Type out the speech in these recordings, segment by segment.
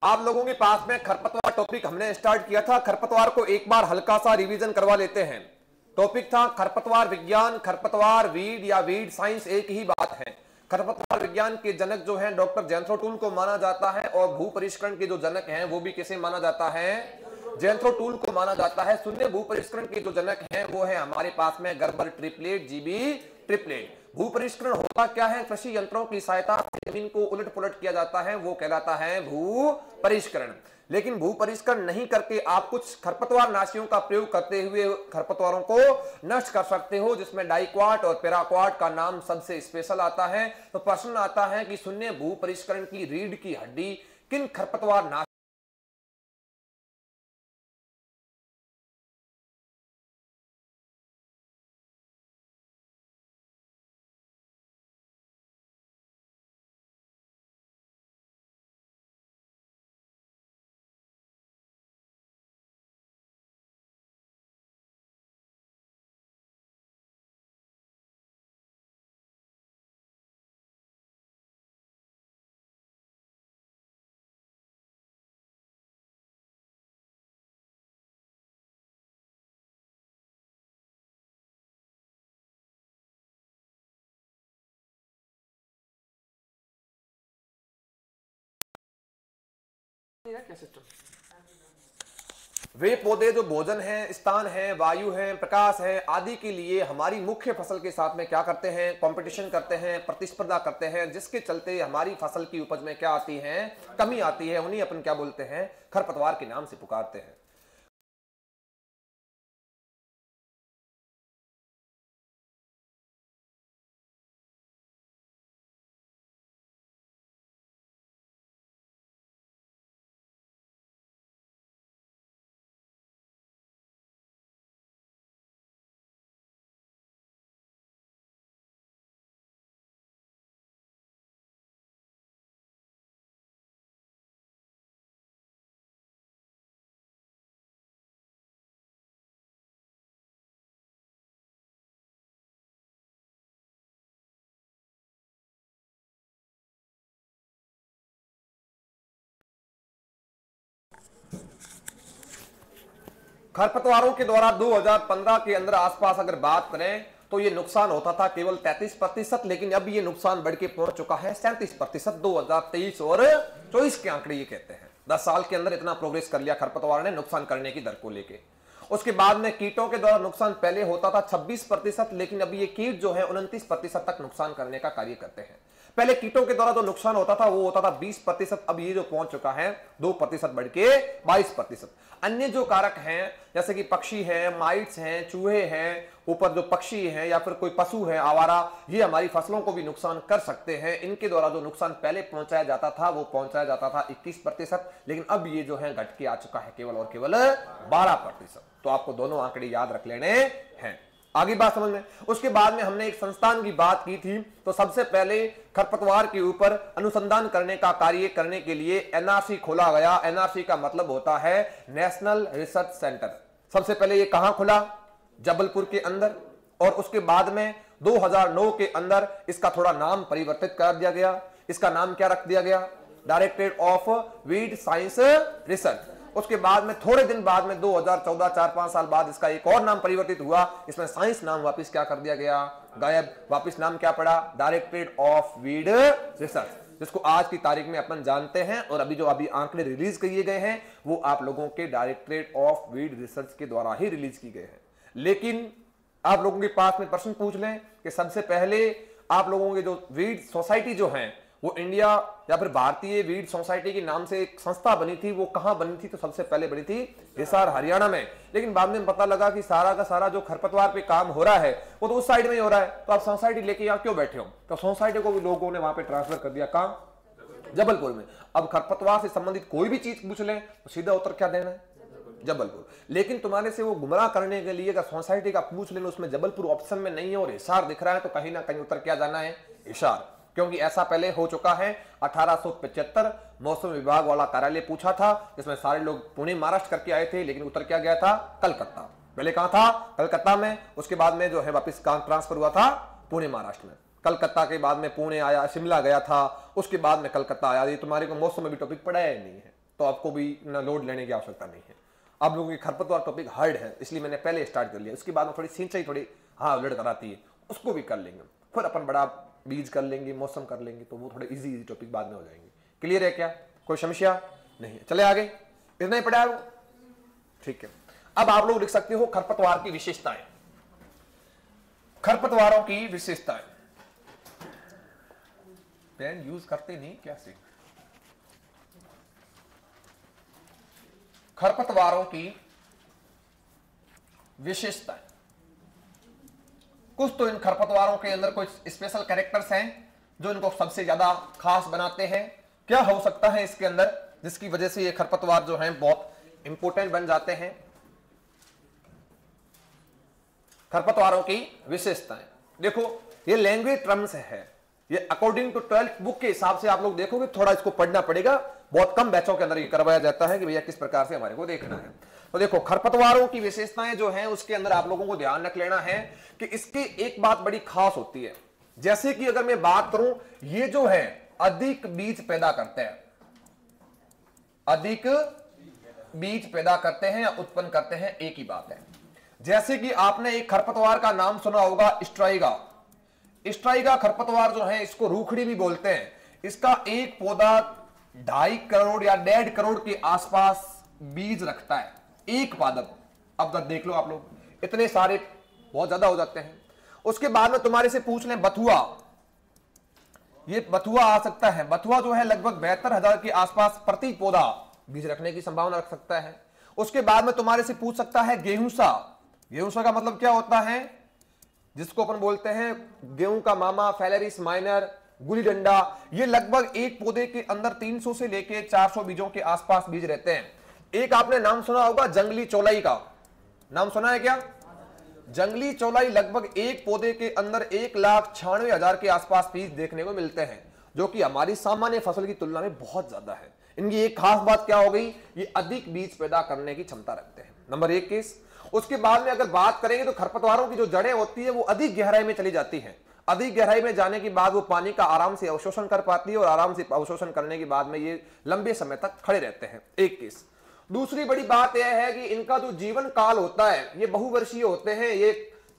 आप लोगों के पास में खरपतवार टॉपिक हमने स्टार्ट किया था। खरपतवार को एक बार हल्का सा रिवीजन करवा लेते हैं। टॉपिक था खरपतवार विज्ञान, खरपतवार वीड या वीड साइंस एक ही बात है। खरपतवार विज्ञान के जनक जो हैं डॉक्टर जेंथ्रोटूल को माना जाता है और भू परिष्करण के जो जनक हैं वो भी किसे माना जाता है? जेंथ्रोटूल को माना जाता है। शून्य भू परिष्करण के जो जनक हैं वो है हमारे पास में गर्बर ट्रिपलेट, जीबी ट्रिपलेट। भू परिष्करण होता क्या है? कृषि यंत्रों की सहायता से जमीन को उलट पुलट किया जाता है, वो कहलाता है भू परिष्करण। लेकिन भू परिष्करण नहीं करके आप कुछ खरपतवार नाशियों का प्रयोग करते हुए खरपतवारों को नष्ट कर सकते हो, जिसमें डाइक्वाट और पैराक्वाट का नाम सबसे स्पेशल आता है। तो प्रश्न आता है कि शून्य भू परिष्करण की रीढ़ की हड्डी किन खरपतवार नाश वे पौधे जो भोजन है, स्थान है, वायु है, प्रकाश है आदि के लिए हमारी मुख्य फसल के साथ में क्या करते हैं? कंपटीशन करते हैं, प्रतिस्पर्धा करते हैं, जिसके चलते हमारी फसल की उपज में क्या आती है? कमी आती है। उन्हीं अपन क्या बोलते हैं? खरपतवार के नाम से पुकारते हैं। खरपतवारों के द्वारा 2015 के अंदर आसपास अगर बात करें तो ये नुकसान होता था केवल 33%, लेकिन अब ये नुकसान बढ़ के पहुंच चुका है 37%। 2023 और 24 के आंकड़े ये कहते हैं। 10 साल के अंदर इतना प्रोग्रेस कर लिया खरपतवार ने नुकसान करने की दर को लेके। उसके बाद में कीटों के द्वारा नुकसान पहले होता था 26%, लेकिन अब ये कीट जो है 29% तक नुकसान करने का कार्य करते हैं। पहले कीटों के द्वारा जो नुकसान होता था वो होता था 20%, अब ये जो पहुंच चुका है 2% बढ़ के 22%। अन्य जो कारक हैं जैसे कि पक्षी हैं, माइट्स हैं, चूहे हैं, ऊपर जो पक्षी हैं या फिर कोई पशु है आवारा, ये हमारी फसलों को भी नुकसान कर सकते हैं। इनके द्वारा जो नुकसान पहले पहुंचाया जाता था वो पहुंचाया जाता था 21%, लेकिन अब ये जो है घट के आ चुका है केवल और केवल 12%। तो आपको दोनों आंकड़े याद रख लेने हैं। आगे बात समझ में। उसके बाद में हमने एक संस्थान की बात की थी। तो सबसे पहले खरपतवार के ऊपर अनुसंधान करने का कार्य करने के लिए एनआरसी खोला गया। एनआरसी का मतलब होता है नेशनल रिसर्च सेंटर। सबसे पहले ये कहां खुला? जबलपुर के अंदर। और उसके बाद में 2009 के अंदर इसका थोड़ा नाम परिवर्तित कर दिया गया। इसका नाम क्या रख दिया गया? Directorate of weed science research. उसके बाद में थोड़े दिन बाद में 2014, 4-5 साल बाद इसका एक और नाम परिवर्तित हुआ। इसमें साइंस नाम वापस क्या कर दिया गया? गायब। वापस नाम क्या पड़ा? डायरेक्टरेट ऑफ वीड रिसर्च, जिसको आज की तारीख में अपन जानते हैं। और अभी जो आंकड़े रिलीज किए गए हैं वो आप लोगों के डायरेक्टरेट ऑफ वीड रिसर्च के द्वारा ही रिलीज की गए हैं। लेकिन आप लोगों के पास में प्रश्न पूछ लें कि सबसे पहले आप लोगों के जो वीड सोसाइटी जो है वो इंडिया या फिर भारतीय वीड सोसाइटी के नाम से एक संस्था बनी थी, वो कहां बनी थी? तो सबसे पहले बनी थी हिसार, हरियाणा में। लेकिन बाद में पता लगा कि सारा का सारा जो खरपतवार पे काम हो रहा है वो तो उस साइड में ही हो रहा है, तो आप सोसाइटी लेके यहां क्यों बैठे हो? तो सोसाइटी को भी लोगों ने वहां पे ट्रांसफर कर दिया। कहां? जबलपुर में। अब खरपतवार से संबंधित कोई भी चीज पूछ लें तो सीधा उत्तर क्या देना है? जबलपुर। लेकिन तुम्हारे से वो गुमराह करने के लिए अगर सोसाइटी का पूछ लेना उसमें जबलपुर ऑप्शन में नहीं है और हिसार दिख रहा है, तो कहीं ना कहीं उत्तर क्या जाना है? हिसार। क्योंकि ऐसा पहले हो चुका है। 1875 मौसम विभाग वाला कार्यालय पूछा था, जिसमें सारे लोग पुणे महाराष्ट्र करके आए थे, लेकिन उत्तर क्या गया था? कलकत्ता। पहले कहां था? कलकत्ता में। उसके बाद में जो है वापस ट्रांसफर हुआ था पुणे महाराष्ट्र में। कलकत्ता के बाद में पुणे आया, शिमला गया था, उसके बाद में कलकत्ता आया। ये तुम्हारे को मौसम में भी टॉपिक पढ़ा है नहीं है? तो आपको भी ना लोड लेने की आवश्यकता नहीं है। आप लोगों की खरपतवार टॉपिक हार्ड है, इसलिए मैंने पहले स्टार्ट कर लिया। उसके बाद में थोड़ी सिंचाई थोड़ी उलट कराती है, उसको भी कर लेंगे। फिर अपन बड़ा बीज कर लेंगे, मौसम कर लेंगे, तो वो थोड़े इजी टॉपिक बाद में हो जाएंगे। क्लियर है क्या? कोई समस्या नहीं है? चले आगे, इतना ही पढ़ा है, ठीक है। अब आप लोग लिख सकते हो खरपतवार की विशेषताएं। खरपतवारों की विशेषताएं, पेन यूज करते नहीं क्या से? खरपतवारों की विशेषताएं। कुछ तो इन खरपतवारों के अंदर कुछ स्पेशल कैरेक्टर्स हैं जो इनको सबसे ज्यादा खास बनाते हैं। क्या हो सकता है इसके अंदर जिसकी वजह से ये खरपतवार जो हैं बहुत इंपॉर्टेंट बन जाते हैं? खरपतवारों की विशेषताएं देखो, ये लैंग्वेज टर्म्स है, ये अकॉर्डिंग टू 12th बुक के हिसाब से आप लोग देखोगे, थोड़ा इसको पढ़ना पड़ेगा। बहुत कम बैचों के अंदर ये करवाया जाता है कि भैया किस प्रकार से हमारे को देखना है। तो देखो, खरपतवारों की विशेषताएं जो हैं उसके अंदर आप लोगों को ध्यान रख लेना है कि इसकी एक बात बड़ी खास होती है। जैसे कि अगर मैं बात करूं, ये जो है अधिक बीज पैदा करते हैं, अधिक बीज पैदा करते हैं या उत्पन्न करते हैं, एक ही बात है। जैसे कि आपने एक खरपतवार का नाम सुना होगा, स्ट्राइगा। स्ट्राइगा खरपतवार जो है इसको रूखड़ी भी बोलते हैं। इसका एक पौधा 2.5 करोड़ या 1.5 करोड़ के आसपास बीज रखता है, एक पादप। अब तक देख लो आप लोग, इतने सारे बहुत ज्यादा हो जाते हैं। उसके बाद में तुम्हारे से पूछ लें बथुआ, ये बथुआ आ सकता है। बथुआ जो है लगभग 72,000 के आसपास प्रति पौधा बीज रखने की संभावना रख सकता है। उसके बाद में तुम्हारे से पूछ सकता है गेहूंसा। गेहूंसा का मतलब क्या होता है? जिसको अपन बोलते हैं गेहूं का मामा, फैलेरिस माइनर, गुली डंडा। ये लगभग एक पौधे के अंदर 300 से लेके 400 बीजों के आसपास बीज रहते हैं। एक आपने नाम सुना होगा जंगली चौलाई का, नाम सुना है क्या? जंगली चौलाई लगभग एक पौधे के अंदर 1,96,000 के आसपास बीज देखने को मिलते हैं, जो कि हमारी सामान्य फसल की तुलना में बहुत ज्यादा है। इनकी एक खास बात क्या हो गई? ये अधिक बीज पैदा करने की क्षमता रखते हैं, नंबर 1 केस। उसके बाद में अगर बात करेंगे तो खरपतवारों की जो जड़ें होती है वो अधिक गहराई में चली जाती हैं। अधिक गहराई में जाने के बाद वो पानी का आराम से अवशोषण कर पाती है, और आराम से अवशोषण करने के बाद में ये लंबे समय तक खड़े रहते हैं, एक केस। दूसरी बड़ी बात यह है कि इनका जो जीवन काल होता है ये बहुवर्षीय होते हैं। ये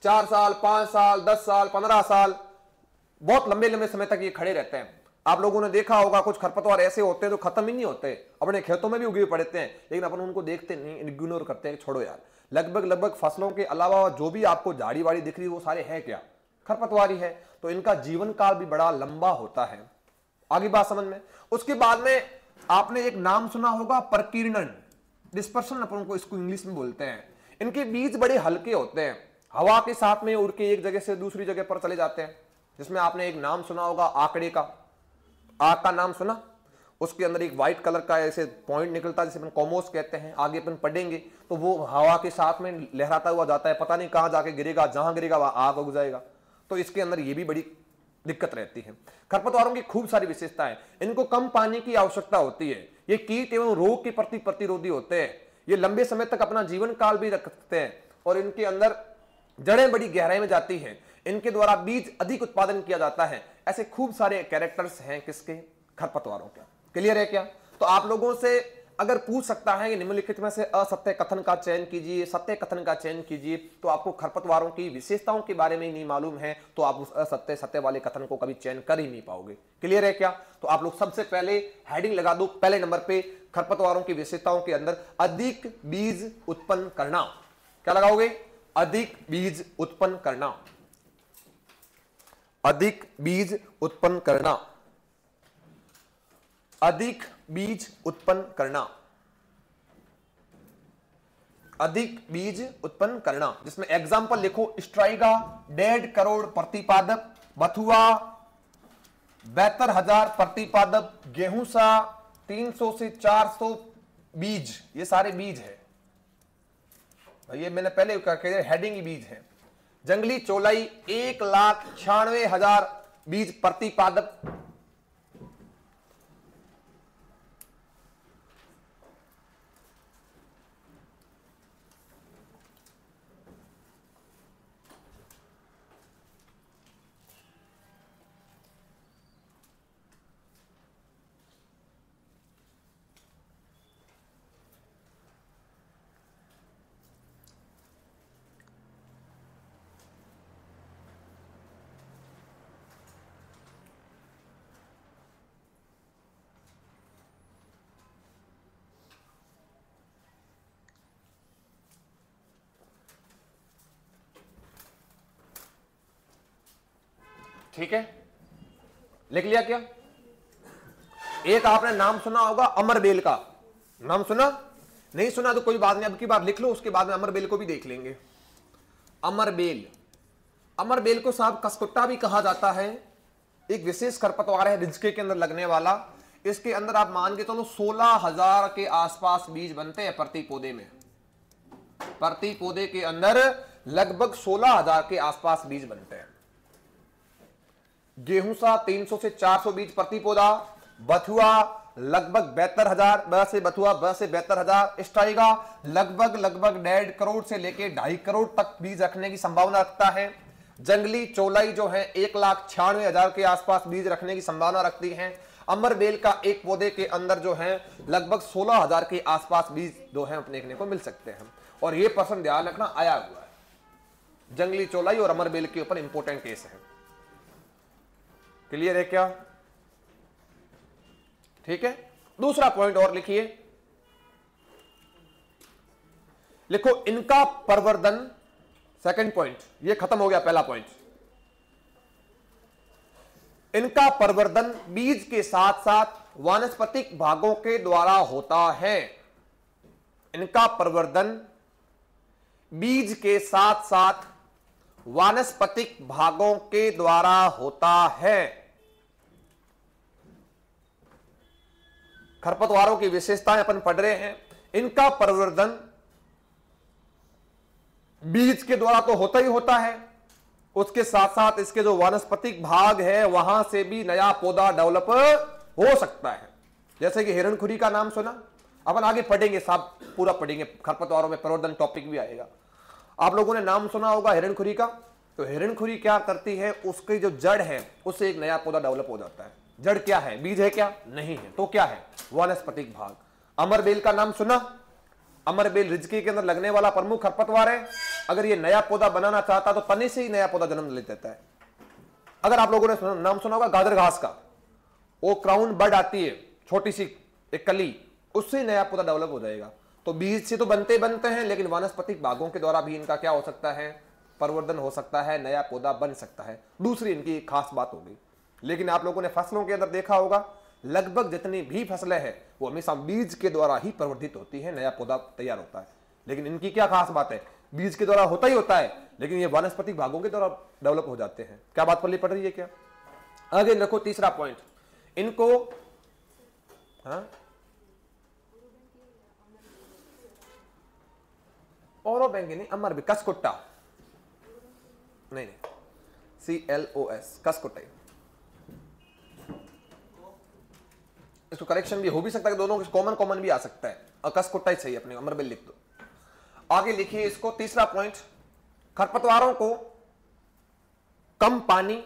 4 साल, 5 साल, 10 साल, 15 साल, बहुत लंबे लंबे समय तक ये खड़े रहते हैं। आप लोगों ने देखा होगा कुछ खरपतवार ऐसे होते हैं जो खत्म ही नहीं होते, अपने खेतों में भी उगे पड़ते हैं, लेकिन अपन उनको देखते नहीं, इग्नोर करते हैं, छोड़ो यार। लगभग फसलों के अलावा जो भी आपको झाड़ी वाड़ी दिख रही है वो सारे है क्या? खरपतवार ही है। तो इनका जीवन काल भी बड़ा लंबा होता है। आगे बात समझ में। उसके बाद में आपने एक नाम सुना होगा प्रकीर्णन, डिस्पर्शन अपन को इसको इंग्लिश में बोलते हैं। इनके बीज बड़े हल्के होते हैं, हवा के साथ में उड़ के एक जगह से दूसरी जगह पर चले जाते हैं। जिसमें आपने एक नाम सुना होगा आकड़े का, आग का नाम सुना? उसके अंदर एक व्हाइट कलर का ऐसे पॉइंट निकलता है जिसे अपन कॉमोस कहते हैं। आगे अपन पढ़ेंगे तो वो हवा के साथ में लहराता हुआ जाता है, पता नहीं कहां जाके गिरेगा, जहां गिरेगा वहां आग उग जाएगा। तो इसके अंदर ये भी बड़ी दिक्कत रहती है। खरपतवारों की खूब सारी विशेषताएं, इनको कम पानी की आवश्यकता होती है, ये कीट एवं रोग के प्रति प्रतिरोधी होते हैं, ये लंबे समय तक अपना जीवन काल भी रखते हैं, और इनके अंदर जड़ें बड़ी गहराई में जाती हैं, इनके द्वारा बीज अधिक उत्पादन किया जाता है। ऐसे खूब सारे कैरेक्टर्स हैं किसके? खरपतवारों के। क्लियर है क्या? तो आप लोगों से अगर पूछ सकता है कि निम्नलिखित में से असत्य कथन का चयन कीजिए, सत्य कथन का चयन कीजिए, तो आपको खरपतवारों की विशेषताओं के बारे में नहीं मालूम है, तो आप उस असत्य सत्य वाले कथन को कभी चयन कर ही नहीं पाओगे। क्लियर है क्या? तो आप लोग सबसे पहले हेडिंग लगा दो, पहले नंबर पे खरपतवारों की विशेषताओं के अंदर अधिक बीज उत्पन्न करना। क्या लगाओगे? अधिक बीज उत्पन्न करना, अधिक बीज उत्पन्न करना, अधिक बीज उत्पन्न करना, अधिक बीज उत्पन्न करना। जिसमें एग्जांपल लिखो, स्ट्राइगा 1.5 करोड़ प्रति पादप, बथुआ 72,000 प्रति पादप, गेहूंसा 300 से 400 बीज। ये सारे बीज है, ये मैंने पहले कहा हेडिंग ही बीज है। जंगली चौलाई 1,96,000 बीज प्रति पादप, ठीक है, लिख लिया क्या? एक आपने नाम सुना होगा अमरबेल का, नाम सुना? नहीं सुना तो कोई बात नहीं, अब की बार लिख लो, उसके बाद में अमरबेल को भी देख लेंगे। अमरबेल, अमरबेल को साहब कसकुट्टा भी कहा जाता है, एक विशेष खरपतवार है रिजके के अंदर लगने वाला। इसके अंदर आप मान के चलो 16,000 के आसपास बीज बनते हैं प्रति पौधे में। प्रति पौधे के अंदर लगभग 16,000 के आसपास बीज बनते हैं। गेहूं सा 300 से 400 बीज प्रति पौधा, बथुआ लगभग 72,000, बथुआ 72,000, स्टाइगा लगभग 1.5 करोड़ से लेके 2.5 करोड़ तक बीज रखने की संभावना रखता है। जंगली चौलाई जो है 1,96,000 के आसपास बीज रखने की संभावना रखती है। अमरबेल का एक पौधे के अंदर जो है लगभग 16,000 के आसपास बीज जो है देखने को मिल सकते हैं। और ये पर्सन ध्यान रखना आया हुआ है, जंगली चौलाई और अमरबेल के ऊपर इंपॉर्टेंट केस है। क्लियर है क्या? ठीक है, दूसरा पॉइंट और लिखिए, लिखो इनका प्रवर्धन। सेकंड पॉइंट ये खत्म हो गया, पहला पॉइंट। इनका प्रवर्धन बीज के साथ साथ वानस्पतिक भागों के द्वारा होता है। इनका प्रवर्धन बीज के साथ साथ वानस्पतिक भागों के द्वारा होता है। खरपतवारों की विशेषताएं अपन पढ़ रहे हैं। इनका प्रवर्धन बीज के द्वारा तो होता ही होता है, उसके साथ साथ इसके जो वानस्पतिक भाग है वहां से भी नया पौधा डेवलप हो सकता है। जैसे कि हिरणखुरी का नाम सुना, अपन आगे पढ़ेंगे साहब, पूरा पढ़ेंगे, खरपतवारों में प्रवर्धन टॉपिक भी आएगा। आप लोगों ने नाम सुना होगा हिरणखुरी का। तो हिरणखुरी क्या करती है, उसकी जो जड़ है उससे एक नया पौधा डेवलप हो जाता है। जड़ क्या है? बीज है क्या? नहीं है, तो क्या है? वानस्पतिक भाग। अमरबेल का नाम सुना? अमरबेल रिजकी के अंदर लगने वाला प्रमुख खरपतवार है। अगर ये नया पौधा बनाना चाहता तो तने से ही नया पौधा जन्म ले देता है। अगर आप लोगों ने नाम सुना होगा गाजर घास का, वो क्राउन बर्ड आती है, छोटी सी एक कली, उससे नया पौधा डेवलप हो जाएगा। तो बीज से तो बनते हैं, लेकिन वानस्पतिक भागों के द्वारा भी इनका क्या हो सकता है? प्रवर्धन हो सकता है, नया पौधा बन सकता है। दूसरी इनकी एक खास बात होगी। लेकिन आप लोगों ने फसलों के अंदर देखा होगा, लगभग जितनी भी फसलें हैं वो हमेशा बीज के द्वारा ही प्रवर्धित होती है, नया पौधा तैयार होता है। लेकिन इनकी क्या खास बात है? बीज के द्वारा होता ही होता है, लेकिन ये वानस्पतिक भागों के द्वारा डेवलप हो जाते हैं। क्या बात पड़ रही है क्या? आगे रखो तीसरा पॉइंट। इनको और बैंक नहीं, अमर भी कसकुट्टा नहीं, CLOS कसकुट्टा। इसको करेक्शन भी हो भी सकता है, दोनों कॉमन भी आ सकता है, और कसकुट्टा ही सही अपने अमरबेल लिख दो। आगे लिखिए इसको तीसरा पॉइंट, खरपतवारों को कम पानी,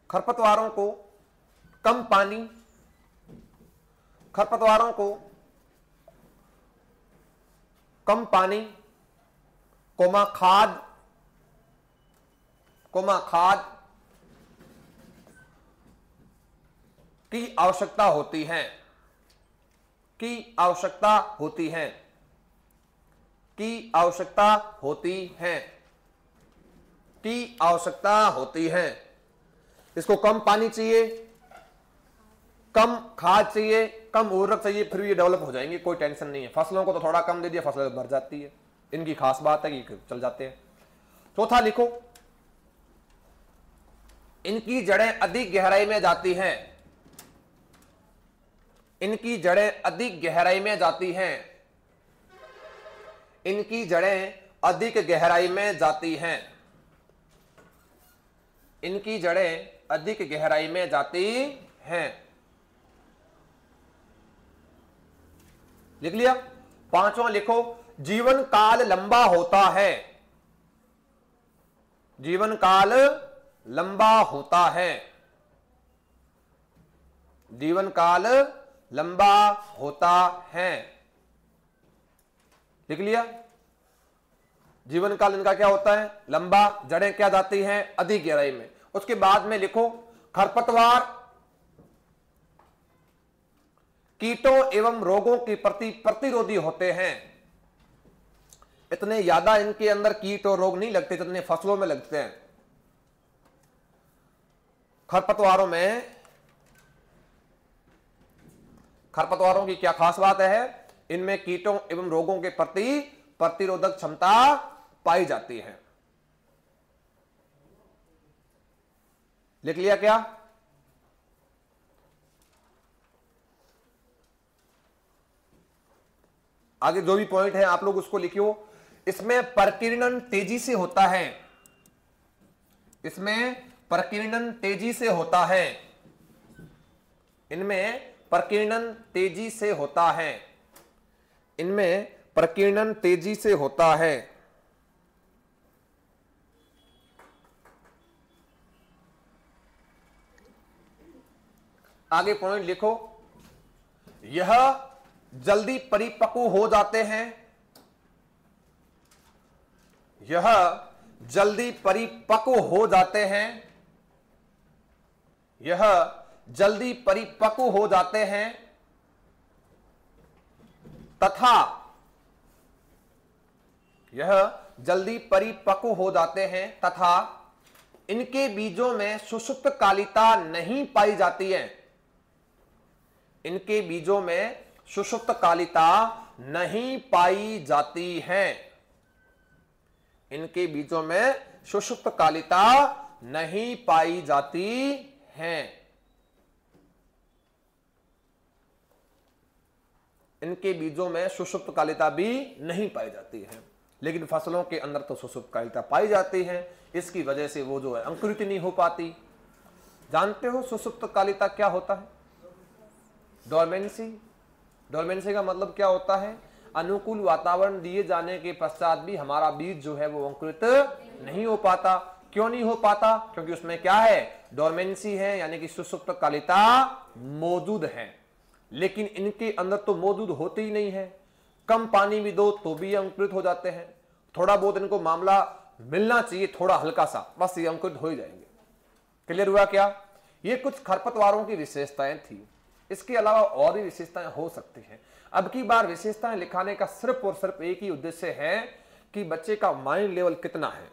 खरपतवारों को कम पानी, खरपतवारों को कम पानी, खाद की आवश्यकता होती है, की आवश्यकता होती है, की आवश्यकता होती है, की आवश्यकता होती है। इसको कम पानी चाहिए, कम खाद चाहिए, कम उर्वरक चाहिए, फिर भी ये डेवलप हो जाएंगे, कोई टेंशन नहीं है। फसलों को तो थोड़ा कम दे दिया, फसल भर जाती है। इनकी खास बात है कि चल जाते हैं। चौथा लिखो, इनकी जड़ें अधिक गहराई में जाती हैं, इनकी जड़ें अधिक गहराई में जाती हैं, इनकी जड़ें अधिक गहराई में जाती हैं, इनकी जड़ें अधिक गहराई में जाती हैं। लिख लिया? पांचवा लिखो, जीवन काल लंबा होता है, जीवन काल लंबा होता है, जीवन काल लंबा होता है। लिख लिया? जीवन काल इनका क्या होता है? लंबा। जड़ें क्या जाती हैं? अधिक गहराई में। उसके बाद में लिखो, खरपतवार कीटों एवं रोगों के प्रति प्रतिरोधी होते हैं। इतने ज्यादा इनके अंदर कीट और रोग नहीं लगते जितने फसलों में लगते हैं। खरपतवारों की क्या खास बात है? इनमें कीटों एवं रोगों के प्रति प्रतिरोधक क्षमता पाई जाती है। लिख लिया क्या? आगे जो भी पॉइंट है आप लोग उसको लिखियो। इसमें प्रकीर्णन तेजी से होता है, इसमें प्रकीर्णन तेजी से होता है, इनमें प्रकीर्णन तेजी से होता है, इनमें प्रकीर्णन तेजी से होता है। आगे पॉइंट लिखो, यह जल्दी परिपक्व हो जाते हैं, यह जल्दी परिपक्व हो जाते हैं, यह जल्दी परिपक्व हो जाते हैं तथा यह जल्दी परिपक्व हो जाते हैं तथा इनके बीजों में सुषुप्त कालिता नहीं पाई जाती है, इनके बीजों में सुषुप्त कालिता नहीं पाई जाती है, इनके बीजों में सुषुप्त कालिता नहीं पाई जाती है, इनके बीजों में सुषुप्त कालिता भी नहीं पाई जाती है। लेकिन फसलों के अंदर तो सुषुप्त कालिता पाई जाती है, इसकी वजह से वो जो है अंकुरित नहीं हो पाती। जानते हो सुषुप्त कालिता क्या होता है? डोरमेंसी। डोरमेंसी का मतलब क्या होता है? अनुकूल वातावरण दिए जाने के पश्चात भी हमारा बीज जो है वो अंकुरित नहीं हो पाता। क्यों नहीं हो पाता? क्योंकि उसमें क्या है? डोरमेंसी है, यानी कि सुषुप्त कालिता मौजूद है। लेकिन इनके अंदर तो मौजूद होती ही नहीं है। कम पानी भी दो तो भी अंकुरित हो जाते हैं। थोड़ा बहुत इनको मामला मिलना चाहिए, थोड़ा हल्का सा, बस ये अंकुरित हो ही जाएंगे। क्लियर हुआ क्या? ये कुछ खरपतवारों की विशेषताएं थी। इसके अलावा और भी विशेषताएं हो सकती हैं। अब की बार विशेषताएं लिखाने का सिर्फ और सिर्फ एक ही उद्देश्य है कि बच्चे का माइंड लेवल कितना है।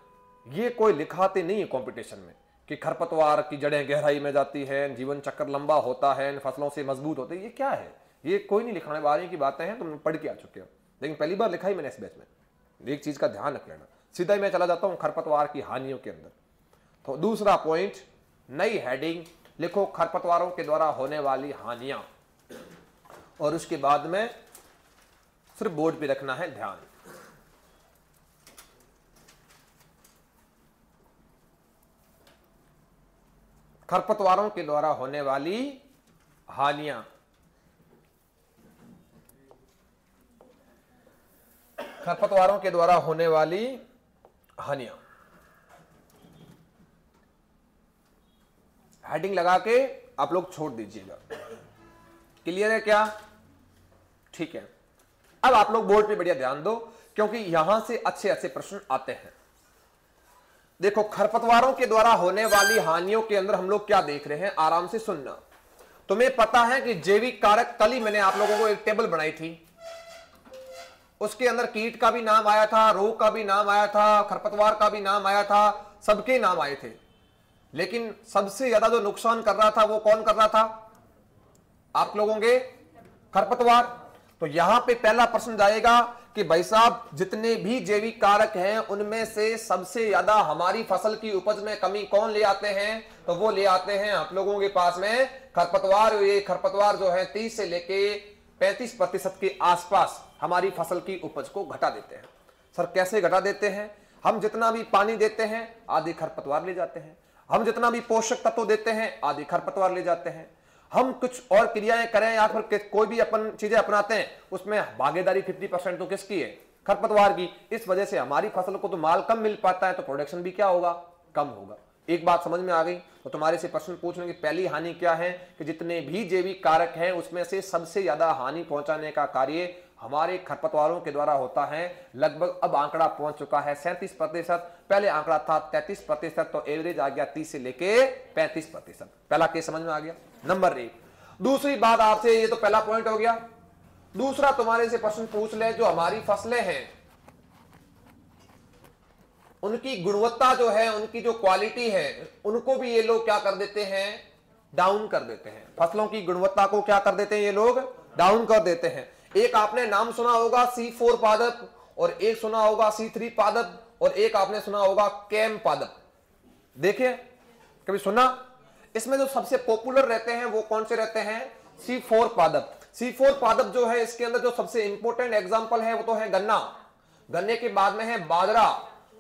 ये कोई लिखाते नहीं है कंपटीशन में कि खरपतवार की जड़ें गहराई में जाती है, जीवन चक्र लंबा होता है, इन फसलों से मजबूत होते हैं। ये क्या है? ये कोई नहीं लिखाने वाले की बातें हैं, तुम पढ़ के आ चुके हो। लेकिन पहली बार लिखा ही मैंने इस बैच में। एक चीज का ध्यान रख लेना। सीधा ही मैं चला जाता हूं खरपतवार की हानियों के अंदर। तो दूसरा पॉइंट, नई हेडिंग लिखो, खरपतवारों के द्वारा होने वाली हानियां, और उसके बाद में सिर्फ बोर्ड पे रखना है ध्यान। खरपतवारों के द्वारा होने वाली हानियां। खरपतवारों के द्वारा होने वाली हानियां, हेडिंग लगा के आप लोग छोड़ दीजिएगा। क्लियर है क्या? ठीक है। अब आप लोग बोर्ड पे बढ़िया ध्यान दो, क्योंकि यहां से अच्छे अच्छे प्रश्न आते हैं। देखो, खरपतवारों के द्वारा होने वाली हानियों के अंदर हम लोग क्या देख रहे हैं, आराम से सुनना। तुम्हें पता है कि जैविक कारक, कल ही मैंने आप लोगों को एक टेबल बनाई थी, उसके अंदर कीट का भी नाम आया था, रोग का भी नाम आया था, खरपतवार का भी नाम आया था, सबके नाम आए थे। लेकिन सबसे ज्यादा जो नुकसान कर रहा था वो कौन कर रहा था? आप लोगों के खरपतवार। तो यहां पे पहला प्रश्न जाएगा कि भाई साहब, जितने भी जैविक कारक हैं उनमें से सबसे ज्यादा हमारी फसल की उपज में कमी कौन ले आते हैं? तो वो ले आते हैं आप लोगों के पास में खरपतवार। ये खरपतवार जो है 30 से लेके 35% के आसपास हमारी फसल की उपज को घटा देते हैं। सर कैसे घटा देते हैं? हम जितना भी पानी देते हैं आधी खरपतवार ले जाते हैं, हम जितना भी पोषक तत्व देते हैं आधी खरपतवार ले जाते हैं, हम कुछ और क्रियाएं करें या फिर कोई भी अपन चीजें अपनाते हैं, उसमें भागीदारी 50% तो किसकी है? खरपतवार की। इस वजह से हमारी फसल को तो माल कम मिल पाता है, तो प्रोडक्शन भी क्या होगा? कम होगा। एक बात समझ में आ गई? तो तुम्हारे से प्रश्न पूछने की पहली हानि क्या है कि जितने भी जैविक कारक हैं उसमें से सबसे ज्यादा हानि पहुंचाने का कार्य हमारे खरपतवारों के द्वारा होता है। लगभग अब आंकड़ा पहुंच चुका है 37%। पहले आंकड़ा था 33%, तो एवरेज आ गया 30 से लेके 35%। पहला केस समझ में आ गया, नंबर 1। दूसरी बात आपसे, ये तो पहला पॉइंट हो गया। दूसरा तुम्हारे से प्रश्न पूछ ले, जो हमारी फसलें हैं, उनकी गुणवत्ता जो है, उनकी जो क्वालिटी है, उनको भी ये लोग क्या कर देते हैं, डाउन कर देते हैं। फसलों की गुणवत्ता को क्या कर देते हैं ये लोग, डाउन कर देते हैं। एक आपने नाम सुना होगा C4 पादप, और एक सुना होगा C3 पादप, और एक आपने सुना होगा कैम पादप। देखिए कभी सुना? इसमें जो सबसे पॉपुलर रहते हैं वो कौन से रहते हैं, C4 पादप। C4 पादप जो है, इसके अंदर जो सबसे इंपॉर्टेंट एग्जांपल है वो तो है गन्ना, गन्ने के बाद में है बाजरा,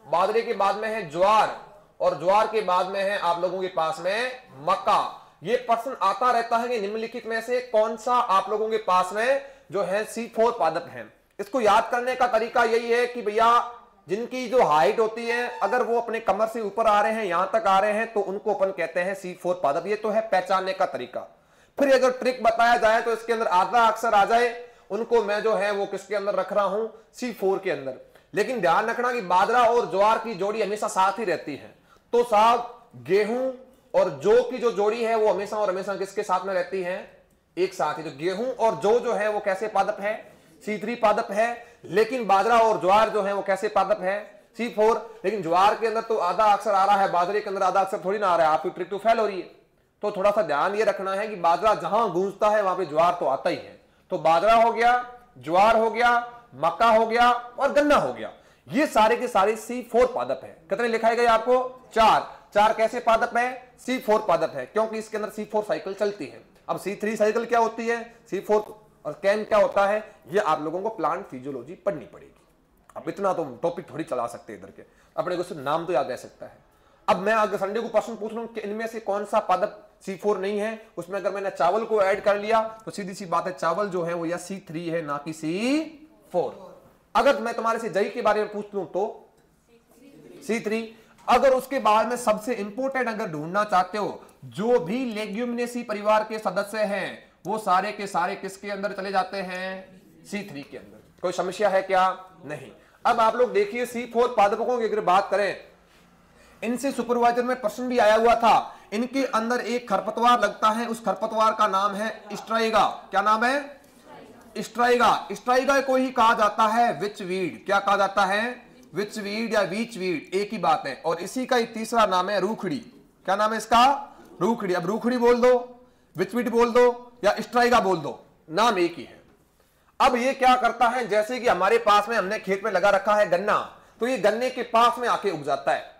बाजरे के बाद में है ज्वार, और ज्वार के बाद में है आप लोगों के पास में मक्का। ये प्रश्न आता रहता है कि निम्नलिखित में से कौन सा आप लोगों के पास में जो है C4 पादप है। इसको याद करने का तरीका यही है कि भैया जिनकी जो हाइट होती है, अगर वो अपने कमर से ऊपर आ रहे हैं, यहां तक आ रहे हैं, तो उनको अपन कहते हैं C4 पादप। ये तो है पहचानने का तरीका। फिर अगर ट्रिक बताया जाए तो इसके अंदर आधा अक्षर आ जाए, उनको मैं जो है वो किसके अंदर रख रहा हूं, C4 के अंदर। लेकिन ध्यान रखना कि बाजरा और ज्वार की जोड़ी हमेशा साथ ही रहती है। तो साहब गेहूं और जौ की जो जोड़ी है वो हमेशा और हमेशा किसके साथ में रहती है, एक साथ ही। तो गेहूं और जौ जो है वो कैसे पादप है, C3 पादप है। लेकिन बाजरा और ज्वार जो है वो कैसे पादप है, C4। लेकिन ज्वार के अंदर तो आधा अक्षर आ रहा है, बाजरे के अंदर आधा अक्षर थोड़ी ना आ रहा है, आपकी ट्रिक तो फेल हो रही है। तो थोड़ा सा ध्यान ये रखना है कि बाजरा जहां गूंजता है वहां पे ज्वार तो आता ही है। तो बाजरा हो गया, ज्वार हो गया, मक्का हो गया और गन्ना हो गया, ये सारे के सारे C4 पादप है। कितने लिखाए गए आपको, 4। 4 कैसे पादप है, C4 पादप है, क्योंकि इसके अंदर C4 साइकिल चलती है। अब C3 साइकिल क्या होती है, C4 और कैम क्या होता है, ये आप लोगों को प्लांट फिजियोलॉजी पढ़नी पड़ेगी। अब इतना तो टॉपिक थोड़ी चला सकते इधर के, अपने को सिर्फ नाम तो याद रह सकता है। अब मैं अगर संडे को प्रश्न पूछ लूं कि इनमें से कौन सा पादप C4 नहीं है, उसमें अगर मैंने चावल को ऐड कर लिया तो सीधी सी बात है चावल जो है वो या C3 है ना कि C4। अगर मैं तुम्हारे से जई के बारे में पूछ लूं तो C3। अगर उसके बाद में सबसे इंपोर्टेंट अगर ढूंढना चाहते हो, जो भी लेग्यूमिनेसी परिवार के सदस्य हैं वो सारे के सारे किसके अंदर चले जाते हैं, C3 के अंदर। कोई समस्या है क्या, नहीं। अब आप लोग देखिए C4 पादपों की अगर बात करें, इनसे सुपरवाइजर में प्रश्न भी आया हुआ था। इनके अंदर एक खरपतवार लगता है, उस खरपतवार का नाम है स्ट्राइगा। क्या नाम है, स्ट्राइगा। स्ट्राइगा को ही कहा जाता है विचवीड। क्या कहा जाता है, विचवीड या वीचवीड, एक ही बात है। और इसी का ही तीसरा नाम है रूखड़ी। क्या नाम है इसका, रूखड़ी। अब रूखड़ी बोल दो, विचवीड बोल दो या स्ट्राइगा बोल दो, नाम एक ही है। अब ये क्या करता है, जैसे कि हमारे पास में हमने खेत में लगा रखा है गन्ना, तो ये गन्ने के पास में आके उग जाता है।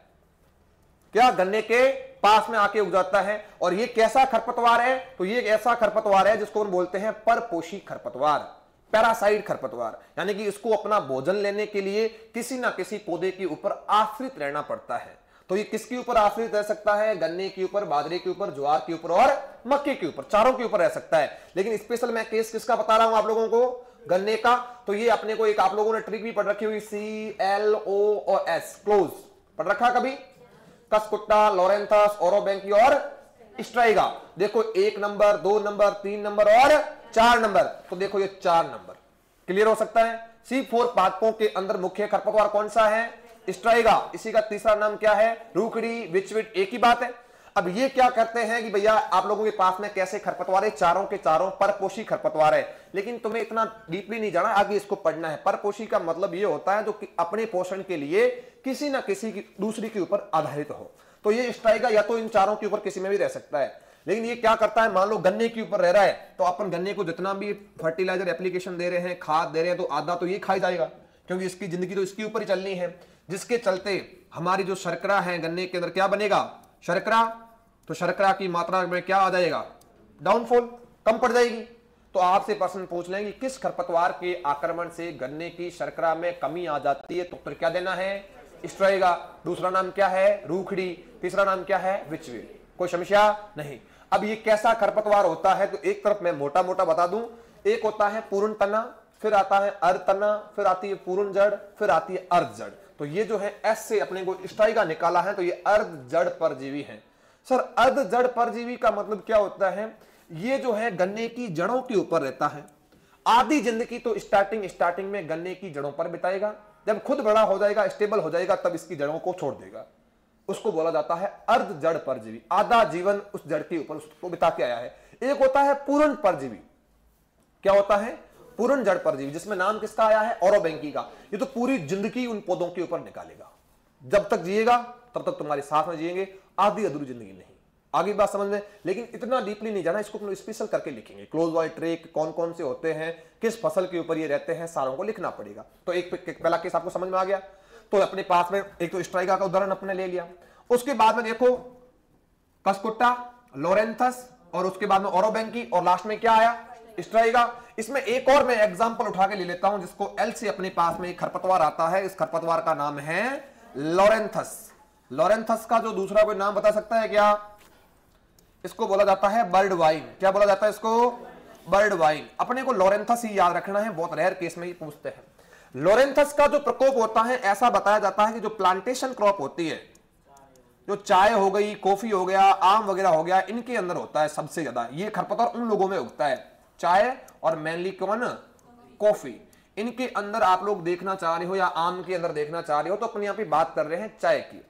क्या, गन्ने के पास में आके उग जाता है। और ये कैसा खरपतवार है, तो ये ऐसा खरपतवार है जिसको हम बोलते हैं परपोषी खरपतवार, पैरासाइट खरपतवार। यानी कि इसको अपना भोजन लेने के लिए किसी ना किसी पौधे के ऊपर आश्रित रहना पड़ता है। तो ये किसके ऊपर आश्रित रह सकता है, गन्ने के ऊपर, बाजरे के ऊपर, ज्वार के ऊपर और मक्के के ऊपर, चारों के ऊपर रह सकता है। लेकिन स्पेशल मैं केस किसका बता रहा हूं आप लोगों को, गन्ने का। तो ये अपने को एक आप लोगों ने ट्रिक भी पढ़ रखी हुई, CLOOS, क्लोज पढ़ रखा कभी, कसकुट्टा, लोरेंथस, ओरोबैंकी और स्ट्राइगा। देखो 1 नंबर, 2 नंबर, 3 नंबर और 4 नंबर। तो देखो ये 4 नंबर क्लियर हो सकता है। C4 पादपों के अंदर मुख्य खरपतवार कौन सा है, स्ट्राइगा। इसी का तीसरा नाम क्या है, रूखड़ी, विचविट, एक ही बात है। अब ये क्या करते हैं कि भैया आप लोगों के पास में कैसे खरपतवार है, चारों के चारों परपोषी खरपतवार है। लेकिन तुम्हें इतना डीपली नहीं जाना, आगे इसको पढ़ना है। परपोषी का मतलब ये होता है जो कि अपने पोषण के लिए किसी ना किसी की दूसरी के ऊपर आधारित हो। तो ये स्ट्राइगा या तो इन चारों के ऊपर किसी में भी रह सकता है। लेकिन ये क्या करता है, मान लो गन्ने के ऊपर रह रहा है, तो अपन गन्ने को जितना भी फर्टिलाइजर एप्लीकेशन दे रहे हैं, खाद दे रहे हैं, तो आधा तो ये खा जाएगा, क्योंकि इसकी जिंदगी तो इसके ऊपर ही चलनी है। जिसके चलते हमारी जो शर्करा है गन्ने के अंदर, क्या बनेगा, शर्करा। तो शर्करा की मात्रा में क्या आ जाएगा, डाउनफॉल, कम पड़ जाएगी। तो आपसे प्रश्न पूछ लेंगे किस खरपतवार के आक्रमण से गन्ने की शर्करा में कमी आ जाती है, तो उत्तर क्या देना है, स्ट्राइगा। दूसरा नाम क्या है, रूखड़ी। तीसरा नाम क्या है, विचवीड। कोई समस्या नहीं। अब ये कैसा खरपतवार होता है, तो एक तरफ मैं मोटा मोटा बता दूं, एक होता है पूर्ण तना, फिर आता है अर्ध तना, फिर आती है पूर्ण जड़, फिर आती है अर्ध जड़। तो ये जो है एस से अपने को स्ट्राइगा निकाला है, तो ये अर्ध जड़ परजीवी है। सर अर्ध जड़ परजीवी का मतलब क्या होता है, ये जो है गन्ने की जड़ों के ऊपर रहता है। आधी जिंदगी तो स्टार्टिंग में गन्ने की जड़ों पर बिताएगा, जब खुद बड़ा हो जाएगा, स्टेबल हो जाएगा, तब इसकी जड़ों को छोड़ देगा। उसको बोला जाता है अर्ध जड़ परजीवी। आधा जीवन उस जड़ के ऊपर उसको बिता के आया है। एक होता है पूर्ण परजीवी। क्या होता है, पूर्ण जड़ परजीवी, जिसमें नाम किसका आया है, ओरोबैंकी का। ये तो पूरी जिंदगी उन पौधों के ऊपर निकालेगा, जब तक जिएगा तब तक तुम्हारे साथ में जिएंगे, आधी अधूरी जिंदगी नहीं। आगे बात समझ में, लेकिन इतना डीपली नहीं जाना, इसको अपने स्पेशल करके लिखेंगे। क्लोज वाइड ट्रेक कौन कौन से होते हैं, किस फसल के ऊपर ये रहते हैं, सारों को लिखना पड़ेगा। तो एक पहला केस आपको समझ में आ गया। तो अपने पास में एक तो स्ट्राइगा का उदाहरण अपने ले लिया, उसके बाद में देखो कस्कुट्टा, लोरेंथस, और उसके बाद में ओरोबेंकी, और लास्ट में क्या आया, स्ट्राइगा। इसमें एक और मैं एग्जांपल उठा के ले लेता हूं, जिसको एल से अपने पास में एक खरपतवार आता है। इस खरपतवार का नाम है लोरेंथस। लोरेंथस का जो दूसरा कोई नाम बता सकता है क्या? इसको बोला जाता है बर्ड वाइन। क्या बोला जाता है इसको? Bird wine. अपने को लोरेंथस ही याद रखना है, बहुत रेयर केस में ही पूछते हैं। लोरेंथस का जो प्रकोप होता है, ऐसा बताया जाता है कि जो प्लांटेशन क्रॉप होती है, जो चाय हो गई, कॉफी हो गया, आम वगैरह हो गया, इनके अंदर होता है सबसे ज्यादा। ये खरपतवार उन लोगों में उगता है, चाय और मेनली कौन, कॉफी। इनके अंदर आप लोग देखना चाह रहे हो या आम के अंदर देखना चाह रहे हो, तो अपने यहाँ पे बात कर रहे हैं चाय की।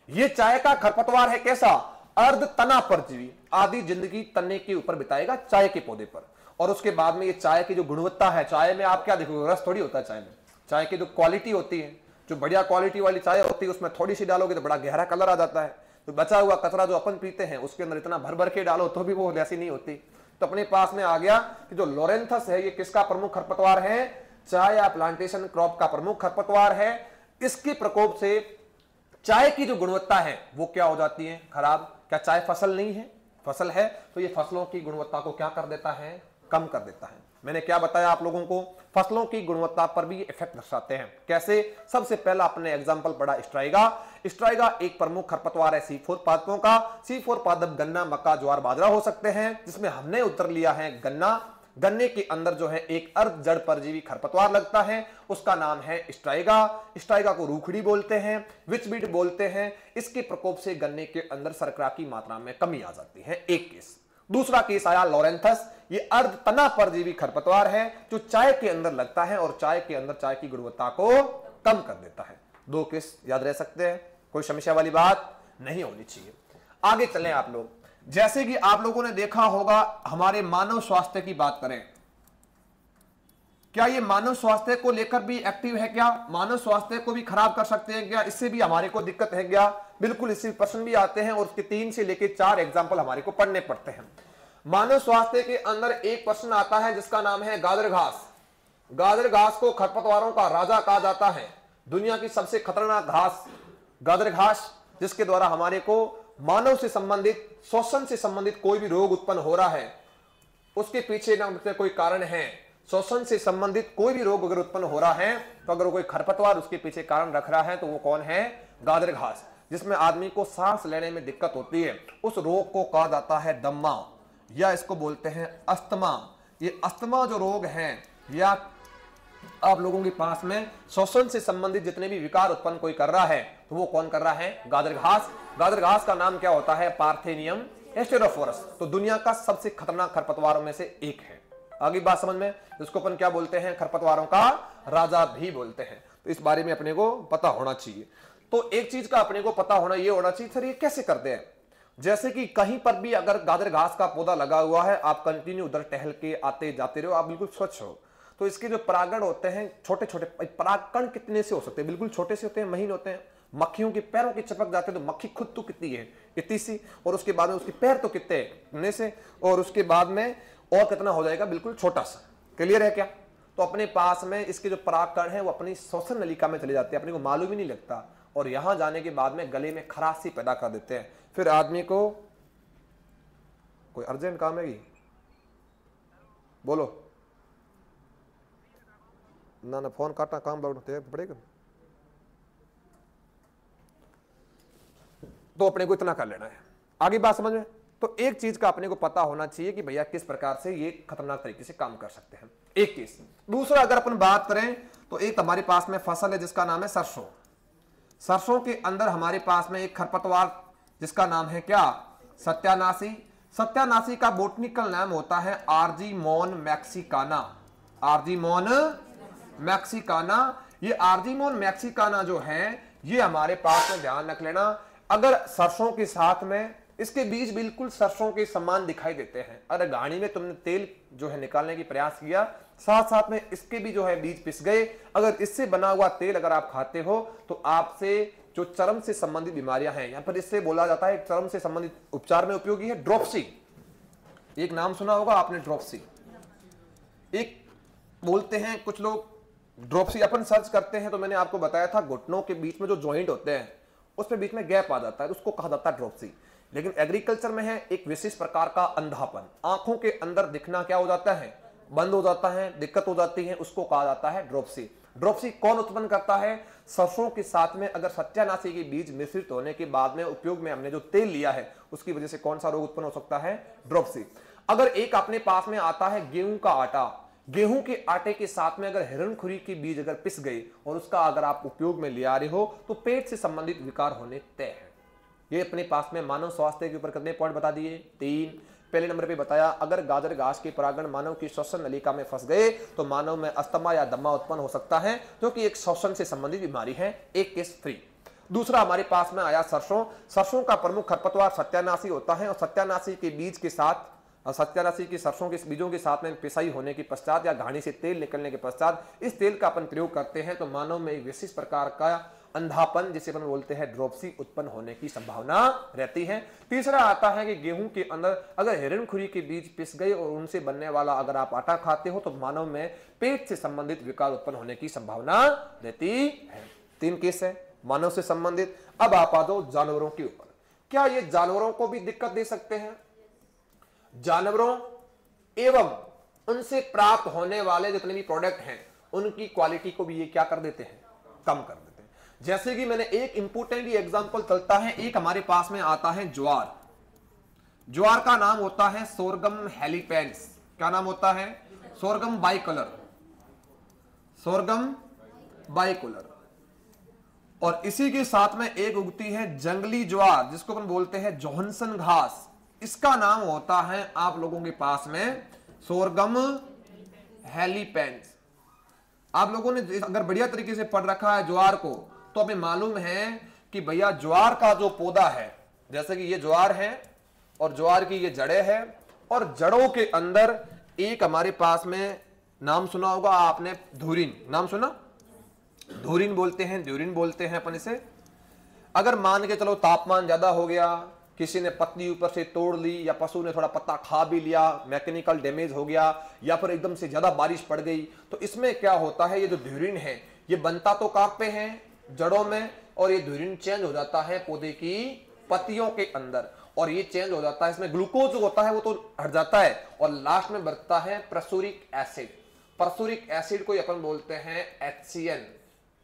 ये चाय का खरपतवार है कैसा, अर्ध तना परजीवी, आधी जिंदगी तने के ऊपर बिताएगा, चाय के पौधे पर। और उसके बाद में ये चाय की जो गुणवत्ता है, चाय में आप क्या देखोगे, रस थोड़ी होता है चाय में। चाय की जो क्वालिटी होती है, जो बढ़िया क्वालिटी वाली चाय होती है, उसमें थोड़ी सी डालोगे तो बड़ा गहरा कलर आ जाता है। तो बचा हुआ कचरा जो अपन पीते हैं, उसके अंदर इतना भर भर के डालो तो भी वो वैसी नहीं होती। तो अपने पास में आ गया कि जो लोरेंथस है, ये किसका प्रमुख खरपतवार है, चाय या प्लांटेशन क्रॉप का प्रमुख खरपतवार है। इसके प्रकोप से चाय की जो गुणवत्ता है वो क्या हो जाती है, खराब। क्या चाय फसल नहीं है? फसल है। तो ये फसलों की गुणवत्ता को क्या कर देता है, कम कर देता है। मैंने क्या बताया आप लोगों को, फसलों की गुणवत्ता पर भी इफेक्ट दर्शाते हैं। कैसे? सबसे पहला अपने एग्जांपल पढ़ा स्ट्राइगा। स्ट्राइगा एक प्रमुख खरपतवार है C4 पादपों का। C4 पादप गन्ना, मक्का, ज्वार, बाजरा हो सकते हैं, जिसमें हमने उत्तर लिया है गन्ना। गन्ने के अंदर जो है एक अर्ध जड़ परजीवी खरपतवार लगता है, उसका नाम है स्ट्राइगा। स्ट्राइगा को रूखड़ी बोलते हैं, विचबीट बोलते हैं। इसके प्रकोप से गन्ने के अंदर शर्करा की मात्रा में कमी आ जाती है, एक केस। दूसरा केस आया लोरेंथस। ये अर्ध तना परजीवी खरपतवार है, जो चाय के अंदर लगता है और चाय के अंदर चाय की गुणवत्ता को कम कर देता है। दो केस याद रह सकते हैं, कोई समस्या वाली बात नहीं होनी चाहिए। आगे चलें आप लोग। जैसे कि आप लोगों ने देखा होगा, हमारे मानव स्वास्थ्य की बात करें, क्या ये मानव स्वास्थ्य को लेकर भी एक्टिव है? क्या मानव स्वास्थ्य को भी खराब कर सकते हैं क्या? इससे भी हमारे को दिक्कत है क्या? बिल्कुल, इससे प्रश्न भी आते हैं और उसके 3 से लेकर 4 एग्जाम्पल हमारे को पढ़ने पड़ते हैं। मानव स्वास्थ्य के अंदर एक प्रश्न आता है जिसका नाम है गाजर घास। गाजर घास को खरपतवारों का राजा कहा जाता है। दुनिया की सबसे खतरनाक घास गाजर घास, जिसके द्वारा हमारे को मानव से संबंधित, श्वसन से संबंधित कोई भी रोग उत्पन्न हो रहा है, उसके पीछे ना कोई कारण है। श्वसन से संबंधित कोई भी रोग अगर उत्पन्न हो रहा है, तो अगर कोई खरपतवार उसके पीछे कारण रख रहा है, तो वो कौन है? गाजर घास। जिसमें आदमी को सांस लेने में दिक्कत होती है, उस रोग को कहा जाता है दम्मा, या इसको बोलते हैं अस्थमा। ये अस्थमा जो रोग है, या आप लोगों के पास में श्वसन से संबंधित जितने भी विकार उत्पन्न कोई कर रहा है, तो वो कौन कर रहा है? गाजर घास। गाजर घास का नाम क्या होता है? पार्थेनियम एस्टेरोफोरस। तो दुनिया का सबसे खतरनाक खरपतवारों में से एक है। आगे बात समझ में, इसको अपन क्या बोलते हैं? खरपतवारों का राजा भी बोलते हैं। तो इस बारे में अपने को पता होना चाहिए। तो एक चीज का अपने को पता होना ये होना चाहिए, सर ये कैसे करते हैं? जैसे कि कहीं पर भी अगर गाजर घास का पौधा लगा हुआ है, आप कंटिन्यू उधर टहल के आते जाते रहो, आप बिल्कुल स्वच्छ हो, तो इसके जो परागण होते हैं छोटे छोटे, परागकण कितने से हो सकते हैं? बिल्कुल छोटे से होते हैं, महीन होते हैं। मक्खियों के पैरों की चपक जाते हैं, तो मक्खी खुद तो कितनी है? इतनी सी। और उसके बाद में उसके पैर तो कितने से, और उसके बाद में और कितना हो जाएगा? बिल्कुल छोटा सा। क्लियर है क्या? तो अपने पास में इसके जो परागकण है वो अपनी श्वसन नलिका में चले जाते हैं, अपने को मालूम ही नहीं लगता, और यहां जाने के बाद में गले में खराश पैदा कर देते हैं। फिर आदमी को कोई अर्जेंट काम है कि बोलो ना, फोन काटना, काम पड़ेगा। तो अपने को इतना कर लेना है। आगे बात समझ में। तो एक चीज का अपने को पता होना चाहिए कि भैया किस प्रकार से ये खतरनाक तरीके से काम कर सकते हैं, एक केस। दूसरा अगर अपन बात करें, तो एक हमारे पास में फसल है जिसका नाम है सरसों। सरसों के अंदर हमारे पास में एक खरपतवार जिसका नाम है क्या? सत्यानाशी। सत्यानाशी का बोटनिकल नाम होता है आर्जीमोन मैक्सिकाना। Argemone Mexicana. ये आर्जीमोन मैक्सिकाना जो है, ये हमारे पास में ध्यान रख लेना। अगर सरसों के साथ में इसके बीज बिल्कुल सरसों के समान दिखाई देते हैं, अगर गाड़ी में तुमने तेल जो है निकालने की प्रयास किया, साथ साथ में इसके भी जो है बीज पिस गए, अगर इससे बना हुआ तेल अगर आप खाते हो, तो आपसे जो चर्म से संबंधित बीमारियां हैं, यहां पर इससे बोला जाता है चर्म से संबंधित उपचार में उपयोगी है ड्रॉप्सी। एक नाम सुना होगा आपने ड्रॉप्सी। एक बोलते हैं कुछ लोग ड्रॉप्सी, अपन सर्च करते हैं तो मैंने आपको बताया था घुटनों के बीच में जो जॉइंट होते हैं उसमें बीच में गैप आ जाता है, उसको कहा जाता है ड्रॉप्सी। लेकिन एग्रीकल्चर में है एक विशेष प्रकार का अंधापन, आंखों के अंदर दिखना क्या हो जाता है, बंद हो जाता है, दिक्कत हो जाती है, उसको कहा जाता है ड्रॉप्सी। ड्रॉप्सी कौन उत्पन्न करता है? सरसों के साथ में अगर सत्यानाशी के बीज मिश्रित होने के बाद में उपयोग में हमने जो तेल लिया है उसकी वजह से कौन सा रोग उत्पन्न हो सकता है? ड्रॉप्सी। अगर एक अपने पास में आता है गेहूं का आटा, गेहूं के आटे के साथ में अगर हिरणखुरी के बीज अगर पिस गए और उसका अगर आप उपयोग में ले आ रहे हो तो पेट से संबंधित विकार होने तय है। ये अपने पास में मानव स्वास्थ्य के ऊपर कितने पॉइंट बता दिए? 3। पहले नंबर पे बताया अगर गाजर घास के परागण मानव की श्वसन नलिका में फंस गए तो मानव में अस्थमा या दमा उत्पन्न हो सकता है, जो कि एक श्वसन से संबंधित बीमारी है। एक केस फ्री। दूसरा हमारे पास में आया सरसों। सरसों का प्रमुख खरपतवार सत्यानाशी होता है और सत्यानाशी के बीज के साथ, सत्यानाशी की सरसों के बीजों के साथ में पिसाई होने के पश्चात या घानी से तेल निकलने के पश्चात इस तेल का अपन प्रयोग करते हैं तो मानव में एक विशेष प्रकार का अंधापन, जिसे अपन बोलते हैं ड्रॉप्सी, उत्पन्न होने की संभावना रहती है। तीसरा आता है कि गेहूं के अंदर अगर हिरणखुरी के बीज पिस गए और उनसे बनने वाला अगर आप आटा खाते हो तो मानव में पेट से संबंधित विकार उत्पन्न होने की संभावना रहती है। 3 केस है मानव से संबंधित। अब आप आ जाओ जानवरों के ऊपर। क्या ये जानवरों को भी दिक्कत दे सकते हैं? जानवरों एवं उनसे प्राप्त होने वाले जितने भी प्रोडक्ट हैं उनकी क्वालिटी को भी ये क्या कर देते हैं? कम कर देते हैं। जैसे कि मैंने एक इंपोर्टेंट एग्जांपल चलता है, एक हमारे पास में आता है ज्वार। ज्वार का नाम होता है सोरगम हेलीपेंस। क्या नाम होता है? Sorghum bicolor. Sorghum bicolor. और इसी के साथ में एक उगती है जंगली ज्वार जिसको अपन बोलते हैं जोहानसन घास। इसका नाम होता है आप लोगों के पास में सोरगम हेलीपेंस। आप लोगों ने अगर बढ़िया तरीके से पढ़ रखा है ज्वार को तो हमें मालूम है कि भैया ज्वार का जो पौधा है, जैसे कि ये ज्वार है और ज्वार की ये जड़ें हैं और जड़ों के अंदर एक हमारे पास में नाम सुना होगा आपने, धुरिन। नाम सुना? धुरिन बोलते हैं, ड्यूरिन बोलते हैं अपन इसे। अगर मान के चलो तापमान ज्यादा हो गया, किसी ने पत्ती ऊपर से तोड़ ली या पशु ने थोड़ा पत्ता खा भी लिया, मैकेनिकल डैमेज हो गया या फिर एकदम से ज्यादा बारिश पड़ गई तो इसमें क्या होता है, ये जो ध्यूरिन है ये बनता तो कहां पे है? जड़ों में। और ये ध्यूरिन चेंज हो जाता है पौधे की पत्तियों के अंदर और ये चेंज हो जाता है, इसमें ग्लूकोज जो होता है वो तो हट जाता है और लास्ट में बढ़ता है प्रसुरिक एसिड। प्रसुरिक एसिड को अपन बोलते हैं HCN,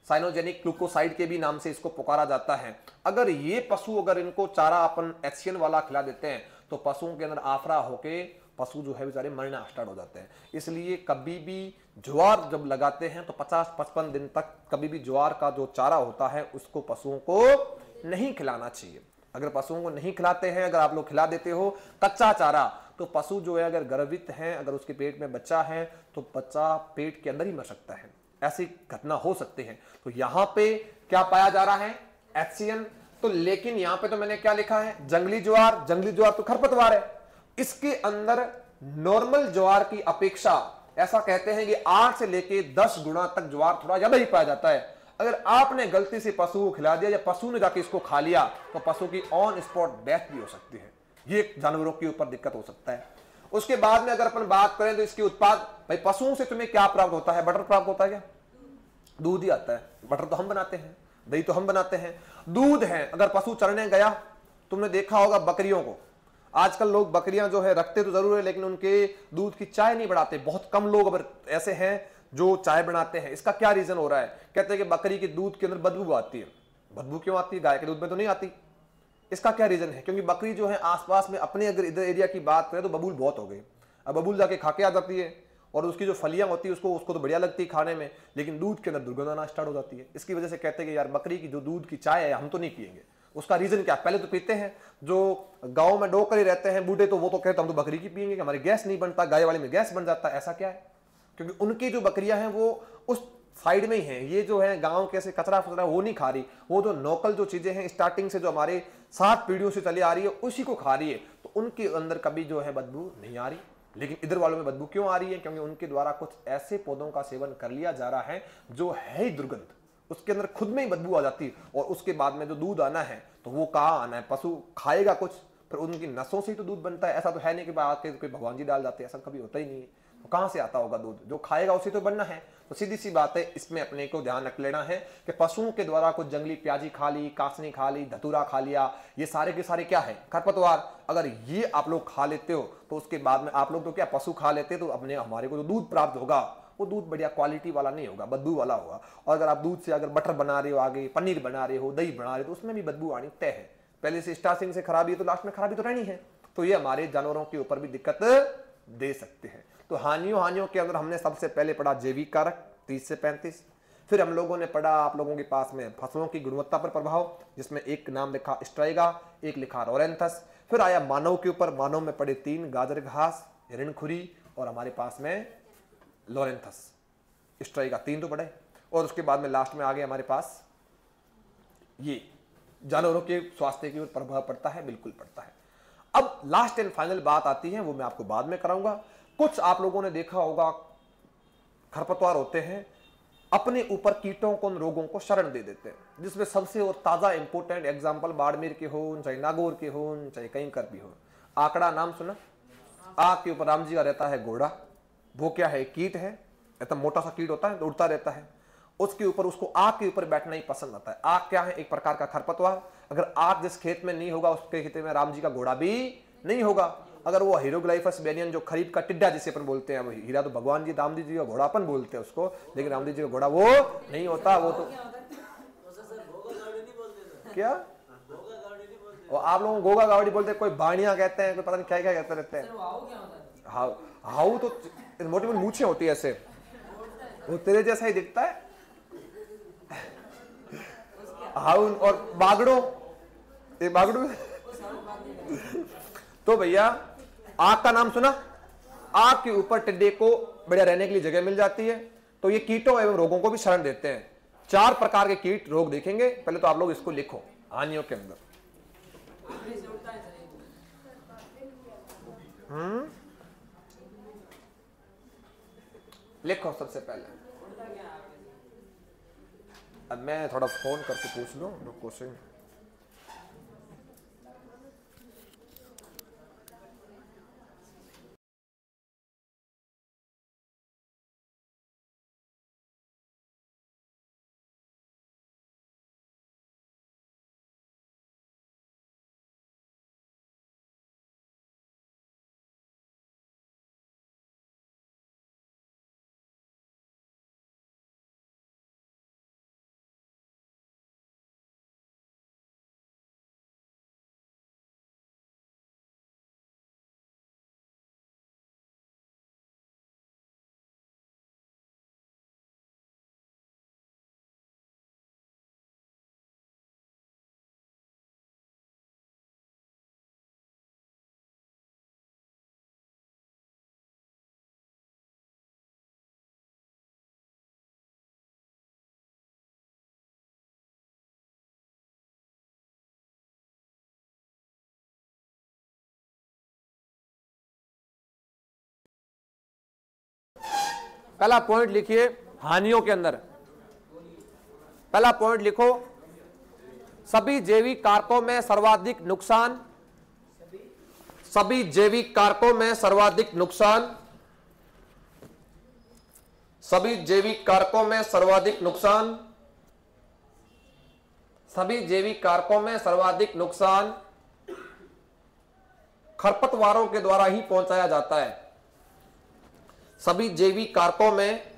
साइनोजेनिक ग्लूकोसाइड के भी नाम से इसको पुकारा जाता है। अगर ये पशु अगर इनको चारा अपन HCN वाला खिला देते हैं तो पशुओं के अंदर आफरा होके पशु जो है बेचारे मरना स्टार्ट हो जाते हैं। इसलिए कभी भी ज्वार जब लगाते हैं तो 50-55 दिन तक कभी भी ज्वार का जो चारा होता है उसको पशुओं को नहीं खिलाना चाहिए। अगर पशुओं को नहीं खिलाते हैं, अगर आप लोग खिला देते हो कच्चा चारा तो पशु जो है अगर गर्भित है, अगर उसके पेट में बच्चा है तो बच्चा पेट के अंदर ही मर सकता है। ऐसी घटना हो सकती है। तो यहां पे क्या पाया जा रहा है? HCN। तो लेकिन यहां पे तो मैंने क्या लिखा है? जंगली ज्वार। जंगली ज्वार तो खरपतवार है। इसके अंदर नॉर्मल ज्वार की अपेक्षा ऐसा कहते हैं कि 8 से लेके 10 गुना तक ज्वार थोड़ा ज्यादा ही पाया जाता है। अगर आपने गलती से पशु को खिला दिया या पशु ने जाके इसको खा लिया तो पशु की ऑन स्पॉट डेथ भी हो सकती है। ये जानवरों के ऊपर दिक्कत हो सकता है। उसके बाद में अगर अपन बात करें तो इसके उत्पाद, भाई पशुओं से तुम्हें क्या प्राप्त होता है? बटर प्राप्त होता है क्या? दूध ही आता है। बटर तो हम बनाते हैं, दही तो हम बनाते हैं, दूध है। अगर पशु चरने गया, तुमने देखा होगा बकरियों को, आजकल लोग बकरियां जो है रखते तो जरूर है लेकिन उनके दूध की चाय नहीं बनाते। बहुत कम लोग अगर ऐसे हैं जो चाय बनाते हैं। इसका क्या रीजन हो रहा है? कहते हैं कि बकरी के दूध के अंदर बदबू आती है। बदबू क्यों आती है? गाय के दूध में तो नहीं आती। इसका क्या रीजन है? क्योंकि बकरी जो है आसपास में अपने अगर इधर एरिया की बात करें तो बबूल बहुत हो गई। अब बबूल जाके खा के आ जाती है और उसकी जो फलियां होती है उसको तो बढ़िया लगती है खाने में, लेकिन दूध के अंदर दुर्गंध आना स्टार्ट हो जाती है। इसकी वजह से कहते हैं कि यार बकरी की जो दूध की चाय है हम तो नहीं पिएंगे। उसका रीजन क्या? पहले तो पीते हैं, जो गांव में डोकर ही रहते हैं बूढ़े तो वो तो कहते हैं हम तो बकरी की पिएंगे, हमारी गैस नहीं बनता, गाय वाले में गैस बन जाता है। ऐसा क्या है? क्योंकि उनकी जो बकरियां हैं वो उस साइड में ही हैं। ये जो है गांव के ऐसे कचरा फचरा वो नहीं खा रही, वो जो लोकल जो चीजें हैं स्टार्टिंग से जो हमारे 7 पीढ़ियों से चली आ रही है उसी को खा रही है। तो उनके अंदर कभी जो है बदबू नहीं आ रही। लेकिन इधर वालों में बदबू क्यों आ रही है? क्योंकि उनके द्वारा कुछ ऐसे पौधों का सेवन कर लिया जा रहा है जो है ही दुर्गंध। उसके अंदर खुद में ही बदबू आ जाती है। और उसके बाद में जो दूध आना है तो वो कहाँ आना है, पशु खाएगा कुछ, फिर उनकी नसों से ही तो दूध बनता है। ऐसा तो है नहीं कि बात के कोई भगवान जी डाल जाते हैं, ऐसा कभी होता ही नहीं है। तो कहाँ से आता होगा दूध, जो खाएगा उसी तो बनना है। तो सीधी सी बात है, इसमें अपने को ध्यान रख लेना है कि पशुओं के द्वारा कुछ जंगली प्याजी खा ली, कासनी खा ली, धतूरा खा लिया, ये सारे के सारे क्या है, खरपतवार। अगर ये आप लोग खा लेते हो तो उसके बाद में आप लोग तो क्या पशु खा लेते हैं, तो अपने हमारे को जो दूध प्राप्त होगा वो दूध बढ़िया क्वालिटी वाला नहीं होगा, बदबू वाला होगा। और अगर आप दूध से अगर बटर बना रहे हो, आगे पनीर बना रहे हो, दही बना रहे हो, तो उसमें भी बदबू आनी तय है। पहले से स्टार्टिंग से खराबी है तो लास्ट में खराबी तो रहनी है। तो ये हमारे जानवरों के ऊपर भी दिक्कत दे सकते हैं। तो हानियों के अंदर हमने सबसे पहले पढ़ा जैविक कारक 30 से 35। फिर हम लोगों ने पढ़ा आप लोगों के पास में फसलों की गुणवत्ता पर प्रभाव, जिसमें एक नाम लिखा स्ट्राइगा, एक लिखा लोरेंथस। फिर आया मानव के ऊपर, मानव में पढ़े 3, गाजर घास, हिरणखुरी और हमारे पास में लोरेंथस। स्ट्राइगा 3 तो पढ़े। और उसके बाद में लास्ट में आ गए हमारे पास ये जानवरों के स्वास्थ्य की ओर प्रभाव पड़ता है, बिल्कुल पड़ता है। अब लास्ट एंड फाइनल बात आती है, वो मैं आपको बाद में कराऊंगा। कुछ आप लोगों ने देखा होगा खरपतवार होते हैं अपने ऊपर कीटों को, रोगों को शरण दे देते हैं, जिसमें सबसे और ताजा इंपोर्टेंट एग्जांपल बाड़मेर के हो, चाहे नागौर के हो, चाहे कहीं कर भी हो। आंकड़ा नाम सुना? आग के ऊपर राम जी का रहता है घोड़ा। वो क्या है, कीट है, इतना मोटा सा कीट होता है, उड़ता रहता है। उसके ऊपर उसको आग के ऊपर बैठना ही पसंद आता है। आग क्या है, एक प्रकार का खरपतवार। अगर आग जिस खेत में नहीं होगा, उसके खेत में राम जी का घोड़ा भी नहीं होगा। अगर वो हीरोग्लाइफस बेनियन, जो खरीफ का टिड्डा जिसे अपन बोलते हैं, वो हीरा तो भगवान जी राम जी का घोड़ा अपन बोलते हैं उसको, लेकिन राम जी का घोड़ा वो नहीं होता। वो तो क्या, और आप लोग गोगा गावड़ी बोलते हैं, कोई बाणिया कहते हैं, कोई पता नहीं क्या क्या कहते रहते हैं। हाउ तो मोटी मोटी मूछें होती है ऐसे, वो तेरे जैसा ही दिखता है। हाउ और बागड़ो, ये बागड़ो। तो भैया आग का नाम सुना? आग के ऊपर टिड्डे को बढ़िया रहने के लिए जगह मिल जाती है। तो ये कीटों एवं रोगों को भी शरण देते हैं। 4 प्रकार के कीट रोग देखेंगे। पहले तो आप लोग इसको लिखो हानियों के अंदर। लिखो सबसे पहले। अब मैं थोड़ा फोन करके पूछ लूं क्वेश्चन। पहला पॉइंट लिखिए हानियों के अंदर। पहला पॉइंट लिखो, सभी जैविक कारकों में सर्वाधिक नुकसान, सभी जैविक कारकों में सर्वाधिक नुकसान, सभी जैविक कारकों में सर्वाधिक नुकसान, सभी जैविक कारकों में सर्वाधिक नुकसान खरपतवारों के द्वारा ही पहुंचाया जाता है। सभी जैविक कारकों में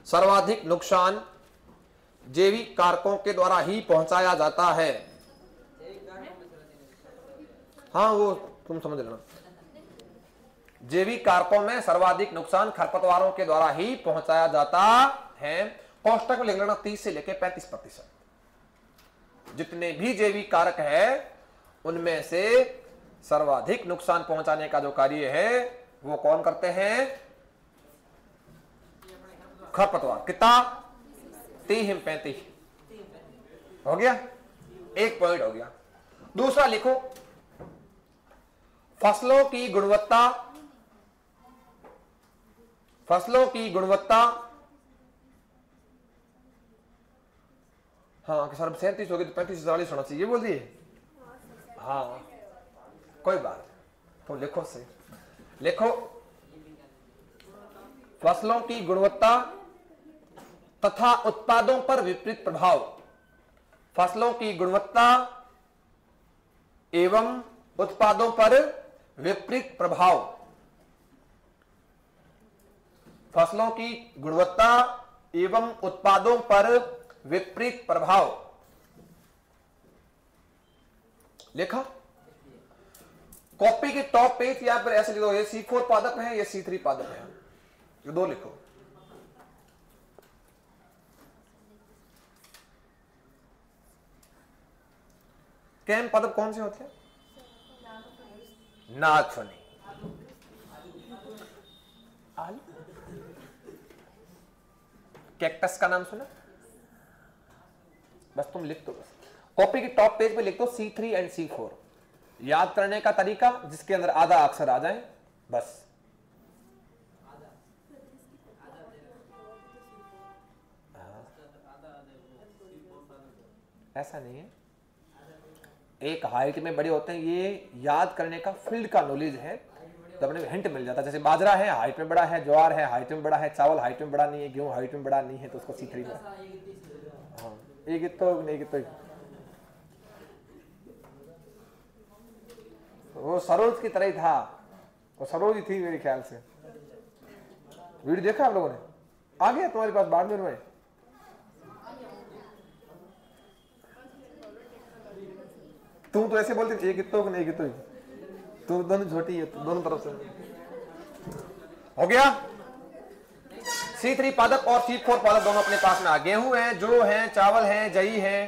सर्वाधिक नुकसान जैविक कारकों के द्वारा ही पहुंचाया जाता है। हाँ वो तुम समझ लेना। जैविक कारकों में सर्वाधिक नुकसान खरपतवारों के द्वारा ही पहुंचाया जाता है। कोष्टक में लिख लेना 30 से लेकर 35%। जितने भी जैविक कारक है उनमें से सर्वाधिक नुकसान पहुंचाने का जो कार्य है वो कौन करते हैं? खरपतवार। कितना? 30-35 हो गया। एक पॉइंट हो गया। दूसरा लिखो, फसलों की गुणवत्ता, फसलों की गुणवत्ता हाँ कि सर 37 हो गई तो 35 से 40 होना चाहिए, बोल दिए। हाँ कोई बात, तो लिखो से, लिखो फसलों की गुणवत्ता तथा उत्पादों पर विपरीत प्रभाव। फसलों की गुणवत्ता एवं उत्पादों पर विपरीत प्रभाव। फसलों की गुणवत्ता एवं उत्पादों पर विपरीत प्रभाव। लिखा। कॉपी के टॉप पेज या फिर ऐसे लिखो, ये C4 पादप है, ये C3 पादप है, ये दो लिखो। कैम पादप कौन से होते हैं? नागफनी। कैक्टस का नाम सुना? बस तुम लिख दो, बस कॉपी के टॉप पेज पे लिख दो C3 एंड C4। याद करने का तरीका जिसके अंदर आधा अक्षर आ जाए बस। ऐसा नहीं है, एक हाइट में बड़े होते हैं, ये याद करने का फील्ड का नॉलेज है, तो अपने हिंट मिल जाता है। जैसे बाजरा है हाइट में बड़ा है, ज्वार है हाइट में बड़ा है, चावल हाइट में बड़ा नहीं है, गेहूं हाइट में बड़ा नहीं है, तो उसको C3 में। हाँ एक तो नहीं तो वो सरोज की तरह ही था, वो सरोज ही थी मेरे ख्याल से। वीडियो देखा आप लोगों ने? आ गया तुम्हारे पास बाद में? तुम तो ऐसे बोलते थे कितो नहीं कितो, तुम दोनों छोटी है, दोनों तरफ से हो गया। C3 पादप और C4 पादप दोनों अपने पास में आ। गेहूं है, जौ है, चावल है, जई है।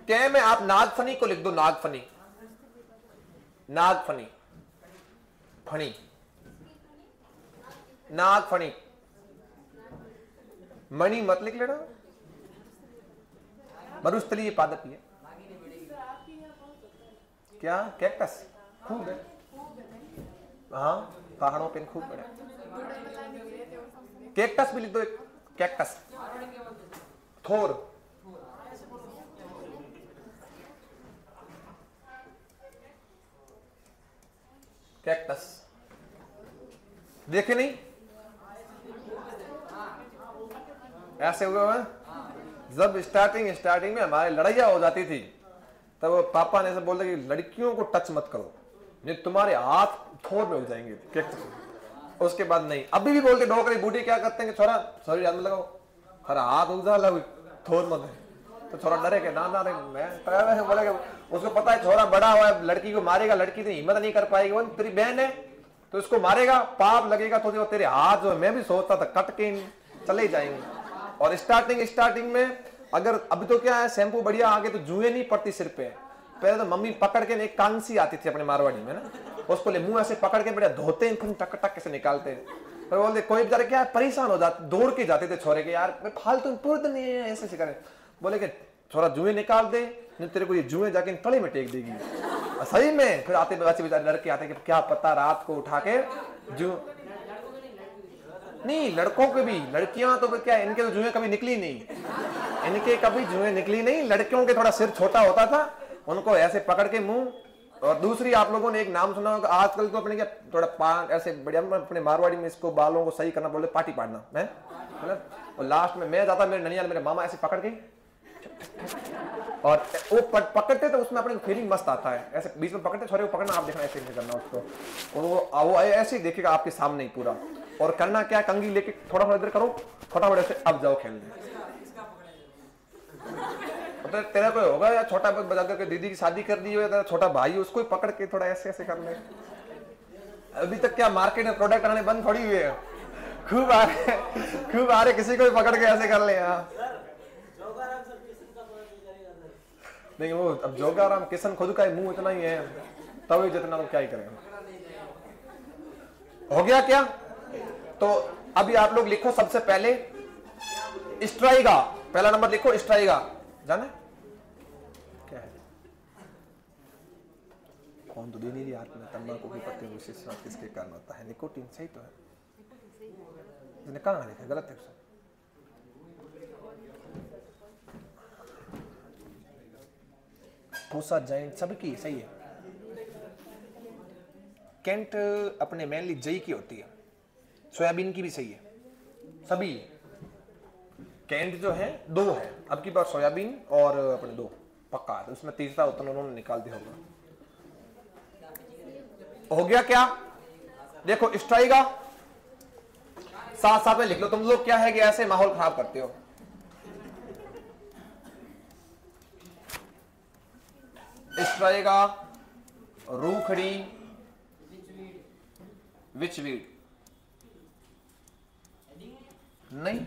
क्या में आप नागफनी को लिख दो, नागफनी, नागफनी, फणी, नागफनी। मणि मत लिख लेना, मरुस्थलीय पादप है। क्या? कैक्टस खूब है, हाँ पहाड़ों पे खूब बड़ा। कैक्टस भी लिख दो, एक कैक्टस, थोर, कैक्टस। देखे नहीं ऐसे हुआ है? जब स्टार्टिंग में हमारे लड़ाइयां हो जाती थी तब वो पापा ने ऐसे बोलते कि लड़कियों को टच मत करो, नहीं तुम्हारे हाथ थोर में हो जाएंगे। कैक्टस। उसके बाद नहीं, अभी भी बोलते डोकरी बूढ़ी क्या करते हैं कि छोरा सॉरी याद में लगाओ, हर हाथ उजा लग थोर मत है, तो छोरा डरे के ना रे, मैं बोलेगा उसको पता है छोरा बड़ा हुआ है, लड़की को मारेगा, लड़की तो हिम्मत नहीं कर पाएगी, वो तेरी बहन है तो उसको मारेगा, पाप लगेगा, तो तेरे हाथ जो मैं भी सोचता था कट के चले जाएंगे। और स्टार्टिंग में अगर अभी तो क्या है शैम्पू बढ़िया आ गए तो जुएं नहीं पड़ती सिर पे। पहले तो मम्मी पकड़ के एक कांसी आती थी अपने मारवाड़ी में ना, उसको ले मुंह ऐसे पकड़ के बढ़िया धोते हैं, फिर टक टक से निकालते हैं। फिर बोलते कोई बेचारे क्या परेशान हो जाते, दौड़ के जाते थे छोरे के, यार फालतू पूर्द नहीं है ऐसे करें। बोले कि छोरा जुएं निकाल दे, नहीं तेरे को ये जुएं जाके तले में टेक देगी। सही में फिर आते बच्चे बेचारे डर के आते कि क्या पता रात को उठा के जू नहीं, लड़कों के भी, लड़कियां तो क्या इनके तो जुएं कभी निकली नहीं, इनके कभी जुएं निकली नहीं। लड़कियों के थोड़ा सिर छोटा होता था, उनको ऐसे पकड़ के मुंह। और दूसरी आप लोगों ने एक नाम सुना होगा आजकल तो अपने क्या थोड़ा ऐसे बढ़िया अपने मारवाड़ी में इसको बालों को सही करना बोलते पार्टी पाड़ना है मतलब। और लास्ट में मैं जाता मेरे ननियाल मेरे मामा ऐसे पकड़ के और वो पकड़ते तो उसमें अपने फीलिंग मस्त आता है, ऐसे बीच में पकड़ते छोरे को पकड़ना, आप देखना ऐसे नहीं करना उसको, और वो ऐसे ही देखेगा आपके सामने ही पूरा। और करना क्या, कंगी लेके थोड़ा थोड़ा इधर करो, फटाफट ऐसे अब जाओ खेलने। तो तेरा कोई होगा या छोटा बजा करके दीदी की शादी कर दी हो, तेरा छोटा भाई उसको ही पकड़ के थोड़ा ऐसे ऐसे कर ले। अभी तक क्या मार्केट में प्रोडक्ट आने बंद थोड़ी हुए है, खूब आ रहे किसी को भी पकड़ के ऐसे कर ले। नहीं वो अब जोगाराम किशन खुद का मुंह इतना ही है, तब जितना तो क्या ही करें। हो गया क्या? तो अभी आप लोग लिखो सबसे पहले स्ट्राइगा, पहला नंबर लिखो स्ट्राइगा। जाना क्या है? कौन तो नहीं रही हाथ में तंबाकू की पत्ती विशेष किसके कारण होता है? निकोटीन सही तो है, कहाँ लिखा गलत है? फूसा जाइंट सबकी सही है। कैंट अपने मेनली जई की होती है, सोयाबीन की भी सही है, सभी कैंट जो है दो है, अब की बार सोयाबीन और अपने दो पक्का है, उसमें तीसरा उतना उन्होंने निकाल दिया होगा। हो गया क्या? देखो स्ट्राइगा साथ साथ में लिख लो। तुम लोग क्या है कि ऐसे माहौल खराब करते हो। स्ट्राइगा, रूखड़ी, विचवीड नहीं,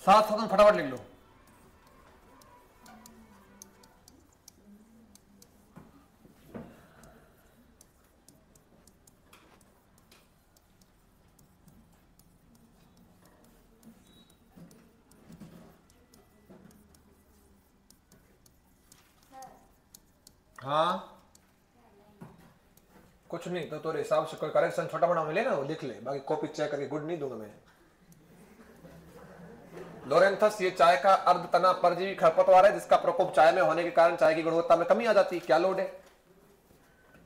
साथ साथ में फटाफट लिख लो। हाँ कुछ नहीं तो तेरे हिसाब से कोई करेक्शन छोटा बड़ा मिले ना वो लिख ले, बाकी कॉपी चेक करके गुड नहीं दूंगा मैं। लोरेंथस, ये चाय का अर्ध तना परजीवी खरपतवार है जिसका प्रकोप चाय में होने के कारण चाय की गुणवत्ता में कमी आ जाती है। क्या लोड है?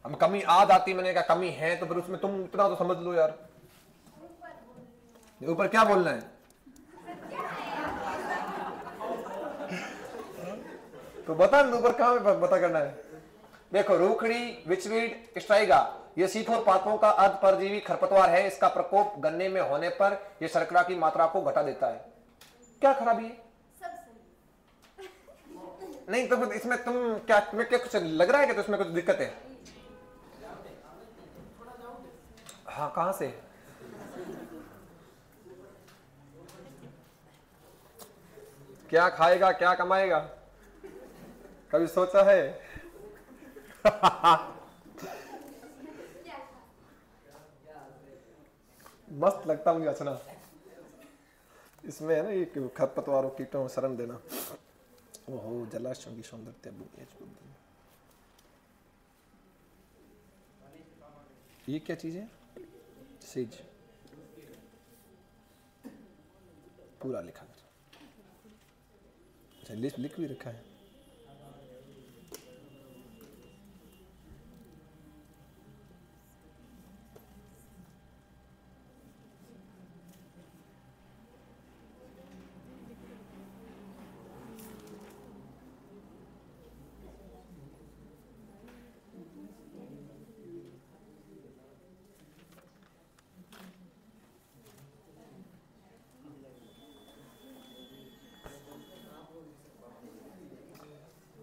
हम कमी आ जाती, मैंने कहा कमी है तो फिर उसमें तुम इतना तो समझ लो यार। ऊपर क्या बोलना है? तो बता ना ऊपर कहां में पता करना है। देखो रूखड़ी, विचवीड, स्ट्राइगा ये सीथोर पातों का अर्ध परजीवी खरपतवार है। इसका प्रकोप गन्ने में होने पर यह शर्करा की मात्रा को घटा देता है। क्या खराबी है? नहीं तो इसमें तुम क्या, तुम्हें क्या कुछ लग रहा है कि तो इसमें कुछ दिक्कत है? हाँ कहां से? क्या खाएगा क्या कमाएगा, कभी सोचा है? मस्त लगता मुझे हंसना। इसमें है ना ये खरपतवारों कीटों को शरण देना। ओहो जलाशयों की सौंदर्यता। ये क्या चीज है? सीज पूरा लिखा है। अच्छा लिस्ट लिख भी रखा है।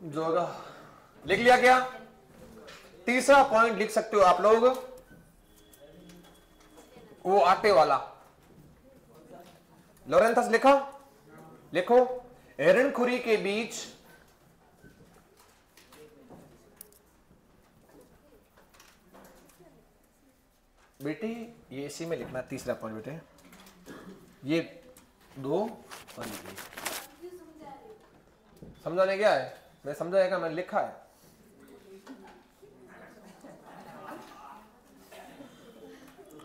जो होगा लिख लिया क्या? तीसरा पॉइंट लिख सकते हो आप लोग, वो आटे वाला। लोरेंथस लिखा? लिखो। हिरणखुरी के बीच बेटे, ये इसी में लिखना तीसरा पॉइंट बेटे, ये दो और ये समझाने क्या है? मैं समझाएगा, मैंने लिखा है।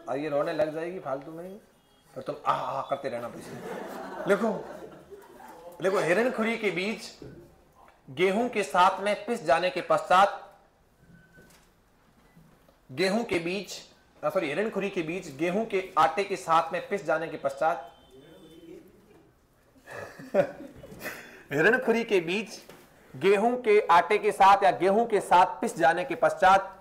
और ये रोने लग जाएगी फालतू में, फिर तुम आ करते रहना पीछे। लिखो लिखो। हिरणखुरी के बीच गेहूं के साथ में पिस जाने के पश्चात, गेहूं के बीच सॉरी हिरणखुरी के बीच गेहूं के आटे के साथ में पिस जाने के पश्चात हिरणखुरी के बीच गेहूं के आटे के साथ या गेहूं के साथ पिस जाने के पश्चात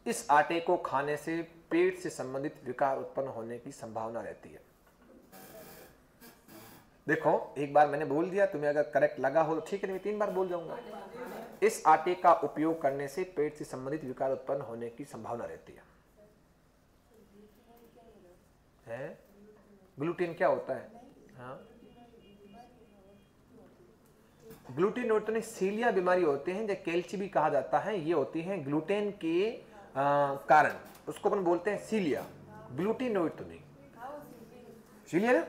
इस आटे को खाने से पेट से संबंधित विकार उत्पन्न होने की संभावना रहती है। देखो एक बार मैंने बोल दिया, तुम्हें अगर करेक्ट लगा हो तो ठीक है, नहीं 3 बार बोल जाऊंगा। इस आटे का उपयोग करने से पेट से संबंधित विकार उत्पन्न होने की संभावना रहती है? ग्लूटेन क्या होता है? हाँ, ग्लूटेन और सीलिया बीमारी होते हैं, जो कैल्ची भी कहा जाता है, ये होती है ग्लूटेन के कारण, उसको अपन बोलते हैं सीलिया। ग्लूटेनोइड तो नहीं, सीलिया ना।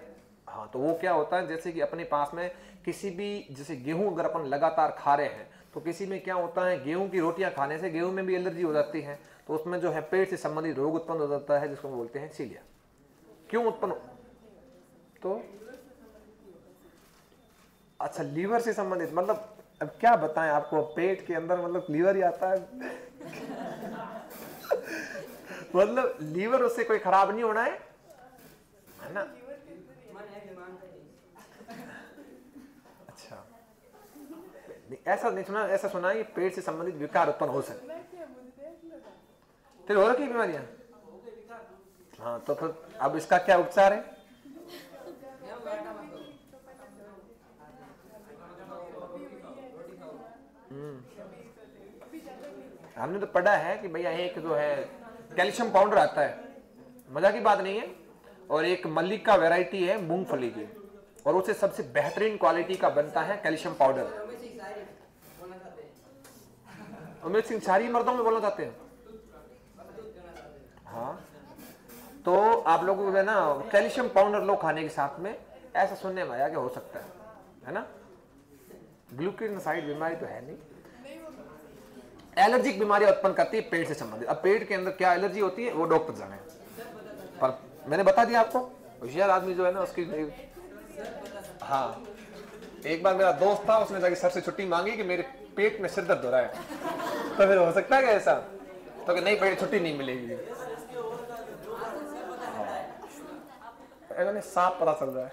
हाँ, तो वो क्या होता है, जैसे कि अपने पास में किसी भी, जैसे गेहूं अगर अपन लगातार खा रहे हैं तो किसी में क्या होता है, गेहूं की रोटियां खाने से गेहूं में भी एलर्जी हो जाती है, तो उसमें जो है पेट से संबंधित रोग उत्पन्न हो जाता है, जिसको बोलते हैं सीलिया। क्यों उत्पन्न? तो अच्छा, लीवर से संबंधित, मतलब अब क्या बताएं आपको, पेट के अंदर मतलब लीवर ही आता है मतलब लीवर उससे कोई खराब नहीं होना है ना? अच्छा, ऐसा नहीं सुना, ऐसा सुना है पेट से संबंधित विकार उत्पन्न हो सकते, फिर हो रखी बीमारियां। हाँ, तो फिर अब इसका क्या उपचार है? हमने तो पढ़ा है कि भैया एक जो है कैल्शियम पाउडर आता है, मजा की बात नहीं है, और एक मल्लिका वैरायटी है मूंगफली की, और उसे सबसे बेहतरीन क्वालिटी का बनता है कैल्शियम पाउडर। अमित सिंह सारी मर्दों में बोलना चाहते हैं। हाँ, तो आप लोगों को ना कैल्शियम पाउडर लो खाने के साथ में, ऐसा सुनने में आया कि हो सकता है ना? ग्लूकोसाइड बीमारी तो है नहीं, एलर्जिक बीमारियां उत्पन्न करती है पेट से संबंधित। अब पेट के अंदर क्या एलर्जी होती है वो डॉक्टर जाने, पर मैंने बता दिया आपको। होशियार आदमी जो है ना उसकी, हाँ, एक बार मेरा दोस्त था, उसने जाके सर से छुट्टी मांगी कि मेरे पेट में सिर दर्द हो रहा है, तो फिर हो सकता है क्या ऐसा? तो कि नहीं, पेट छुट्टी नहीं मिलेगी। हाँ, साफ पता चल रहा है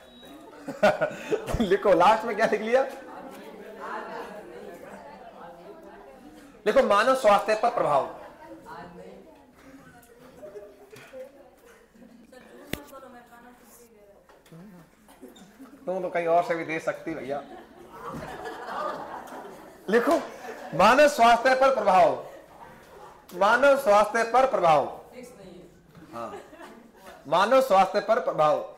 लिखो लास्ट में क्या लिख लिया, देखो मानव स्वास्थ्य पर प्रभाव। तुम तो कहीं और से भी दे सकती भैया। लिखो मानव स्वास्थ्य पर प्रभाव, मानव स्वास्थ्य पर प्रभाव। हाँ, मानव स्वास्थ्य पर प्रभाव।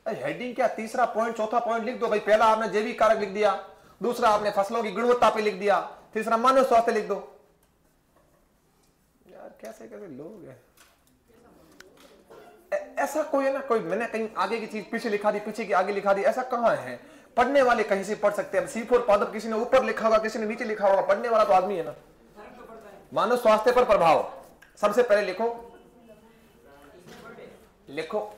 हेडिंग क्या, तीसरा पॉइंट चौथा पॉइंट लिख दो भाई। पहला आपने जैविक कारक लिख दिया, दूसरा आपने फसलों की गुणवत्ता पे लिख दिया, तीसरा मानव स्वास्थ्य लिख दो। यार कैसे कैसे लोग हैं, ऐसा कोई है ना, कोई मैंने कहीं आगे की चीज पीछे लिखा दी, पीछे की आगे लिखा दी, ऐसा कहां है? पढ़ने वाले कहीं से पढ़ सकते हैं। C4 पादप किसी ने ऊपर लिखा होगा, किसी ने नीचे लिखा होगा, पढ़ने वाला तो आदमी है ना। मानव स्वास्थ्य पर प्रभाव, सबसे पहले लिखो, लिखो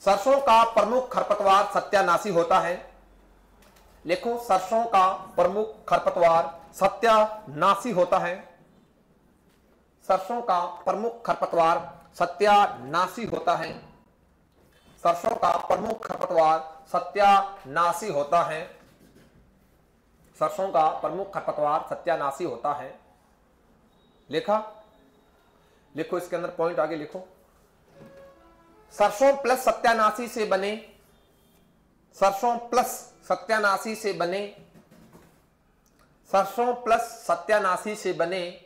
सरसों का प्रमुख खरपतवार सत्यानाशी होता है। लिखो सरसों का प्रमुख खरपतवार सत्यानाशी होता है। सरसों का प्रमुख खरपतवार सत्यानाशी होता है। सरसों का प्रमुख खरपतवार सत्यानाशी होता है। सरसों का प्रमुख खरपतवार सत्यानाशी होता है। लिखा? लिखो इसके अंदर पॉइंट आगे लिखो। सरसों प्लस सत्यानाशी से बने, सरसों प्लस सत्यानाशी से बने, सरसों प्लस सत्यानाशी से बने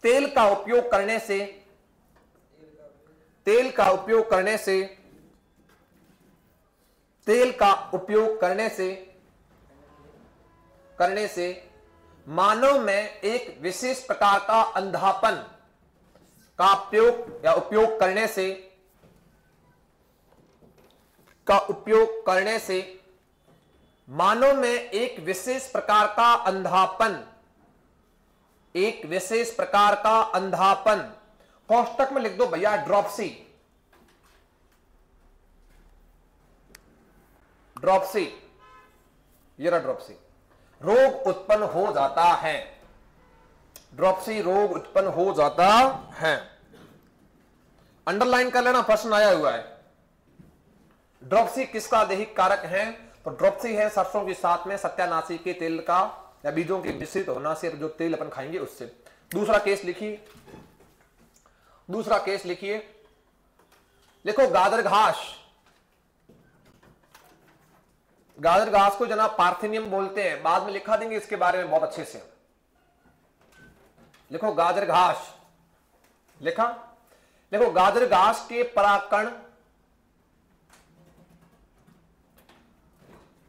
तेल का उपयोग करने से, तेल का उपयोग करने से, तेल का उपयोग करने से मानव में एक विशेष प्रकार का अंधापन का उपयोग करने से मानव में एक विशेष प्रकार का अंधापन, एक विशेष प्रकार का अंधापन कोष्टक में लिख दो भैया ड्रॉपसी, ड्रॉपसी, ये रहा ड्रॉपसी, रोग उत्पन्न हो जाता है, ड्रॉपसी रोग उत्पन्न हो जाता है। अंडरलाइन कर लेना, प्रश्न आया हुआ है। ड्रॉपसी किसका दैहिक कारक है? तो ड्रॉपसी है सरसों के साथ में सत्यानाशी के तेल का या बीजों के मिश्रित होना से जो तेल अपन खाएंगे उससे। दूसरा केस लिखिए, दूसरा केस लिखिए, लिखो गाजर घास, गाजर घास को जनाब पार्थिनियम बोलते हैं, बाद में लिखा देंगे इसके बारे में बहुत अच्छे से। लिखो गाजर घास, लिखा, देखो गाजर घास के पराकण,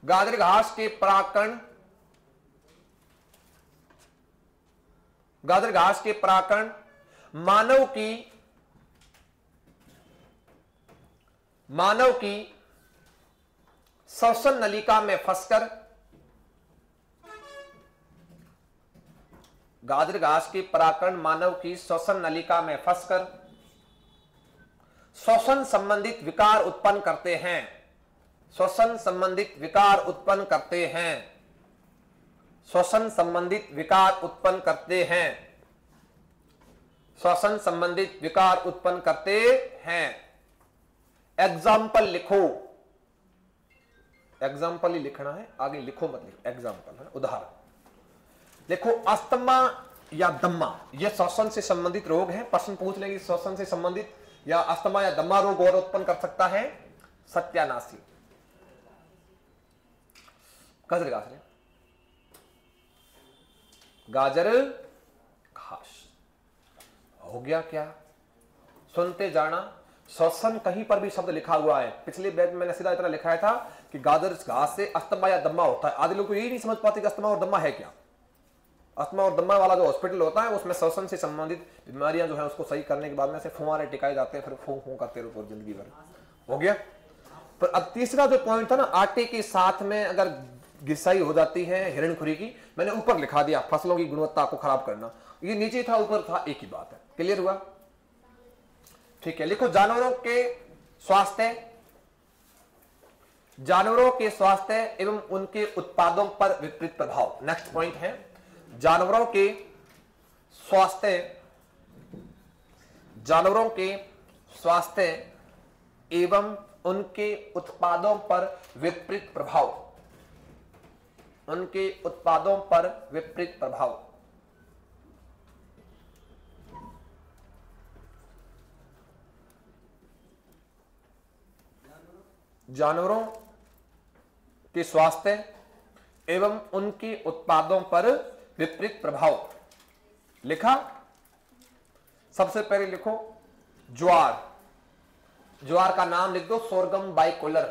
गाजर घास के पराकण, गाजर घास के पराकण मानव की श्वसन नलिका में फंसकर, गाजर घास के पराकण मानव की श्वसन नलिका में फंसकर श्वसन संबंधित विकार उत्पन्न करते हैं, श्वसन संबंधित विकार उत्पन्न करते हैं, श्वसन संबंधित विकार उत्पन्न करते हैं, श्वसन संबंधित विकार उत्पन्न करते हैं। एग्जाम्पल लिखो, एग्जाम्पल ही लिखना है, आगे लिखो मत लिखो, एग्जाम्पल है, उदाहरण लिखो। अस्थमा या दम्मा, यह श्वसन से संबंधित रोग है, प्रश्न पूछ लेंगे श्वसन से संबंधित या अस्थमा या दम्मा रोग और उत्पन्न कर सकता है सत्यानाशी, गाजर घास, गाजर घास। हो गया क्या? सुनते जाना। श्वसन कहीं पर भी शब्द लिखा हुआ है, पिछले बैच में मैंने सीधा इतना लिखाया था कि गाजर घास से अस्थमा या दम्मा होता है। आधे लोग को यही नहीं समझ पाते कि अस्थमा और दम्मा है क्या। अस्थमा और दम्मा वाला जो हॉस्पिटल होता है उसमें श्वसन से संबंधित बीमारियां जो है उसको सही करने के बाद में से फुहारे टिकाए जाते हैं, फिर फूं फूं करते रहो जिंदगी भर। हो गया। पर अब तीसरा जो पॉइंट था ना, आटे के साथ में अगर घिसाई हो जाती है हिरणखुरी की, मैंने ऊपर लिखा दिया फसलों की गुणवत्ता को खराब करना, ये नीचे था ऊपर था, एक ही बात है। क्लियर हुआ? ठीक है, लिखो जानवरों के स्वास्थ्य, जानवरों के स्वास्थ्य एवं उनके उत्पादों पर विपरीत प्रभाव। नेक्स्ट पॉइंट है जानवरों के स्वास्थ्य, जानवरों के स्वास्थ्य एवं उनके उत्पादों पर विपरीत प्रभाव, उनके उत्पादों पर विपरीत प्रभाव। जानवरों के स्वास्थ्य एवं उनके उत्पादों पर विपरीत प्रभाव। लिखा? सबसे पहले लिखो ज्वार, ज्वार का नाम लिख दो सोरगम बाइकोलर,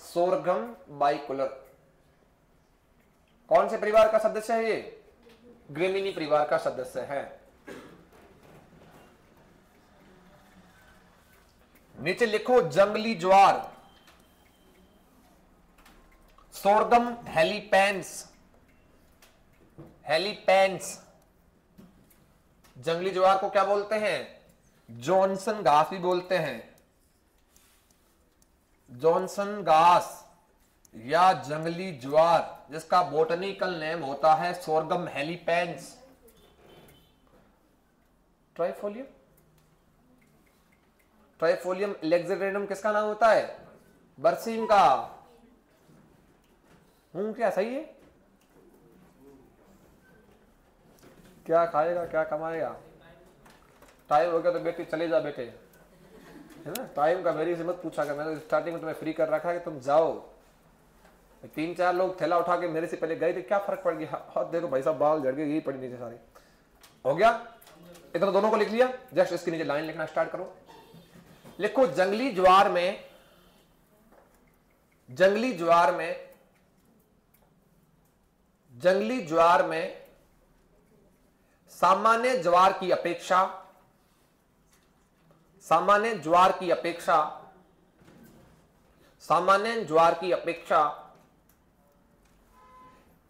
सोरगम बाइकोलर। कौन से परिवार का सदस्य है ये? ग्रेमिनी परिवार का सदस्य है। नीचे लिखो जंगली ज्वार, सोरगम हेलीपेंस, हेलीपेंस। जंगली ज्वार को क्या बोलते हैं? जॉनसन घास भी बोलते हैं, जॉनसन घास या जंगली ज्वार, जिसका बोटनिकल नेम होता है सोरगम हेलीपेंस। ट्राइफोलियम, ट्राइफोलियम एलेक्जेंड्रियम किसका नाम होता है? बरसीम का। हूं क्या सही है? क्या खाएगा क्या कमाएगा? टाइम हो गया तो बेटी चले जा बेटे, है ना। टाइम का मेरी से मत पूछा कर, मैंने स्टार्टिंग में तुम्हें फ्री कर रखा है कि तुम जाओ। 3-4 लोग थैला उठा के मेरे से पहले गए थे, क्या फर्क पड़ गया? और देखो भाई साहब बाल झड़ गए, यही पड़ी नीचे सारी। हो गया? इतना दोनों को लिख लिया। जस्ट इसके नीचे लाइन लिखना स्टार्ट करो। लिखो जंगली ज्वार में, जंगली ज्वार में, जंगली ज्वार में सामान्य ज्वार की अपेक्षा, सामान्य ज्वार की अपेक्षा, सामान्य ज्वार की अपेक्षा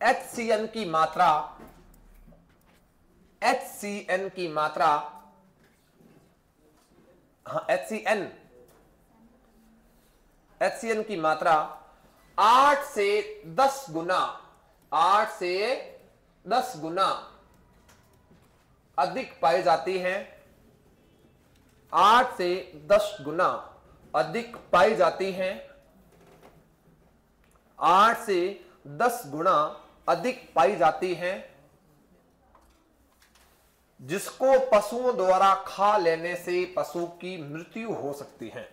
HCN की मात्रा, HCN की मात्रा हाँ HCN की मात्रा 8 से 10 गुना, 8 से 10 गुना अधिक पाई जाती है, 8 से 10 गुना अधिक पाई जाती है, 8 से 10 गुना अधिक पाई जाती है, जिसको पशुओं द्वारा खा लेने से पशु की मृत्यु हो सकती है,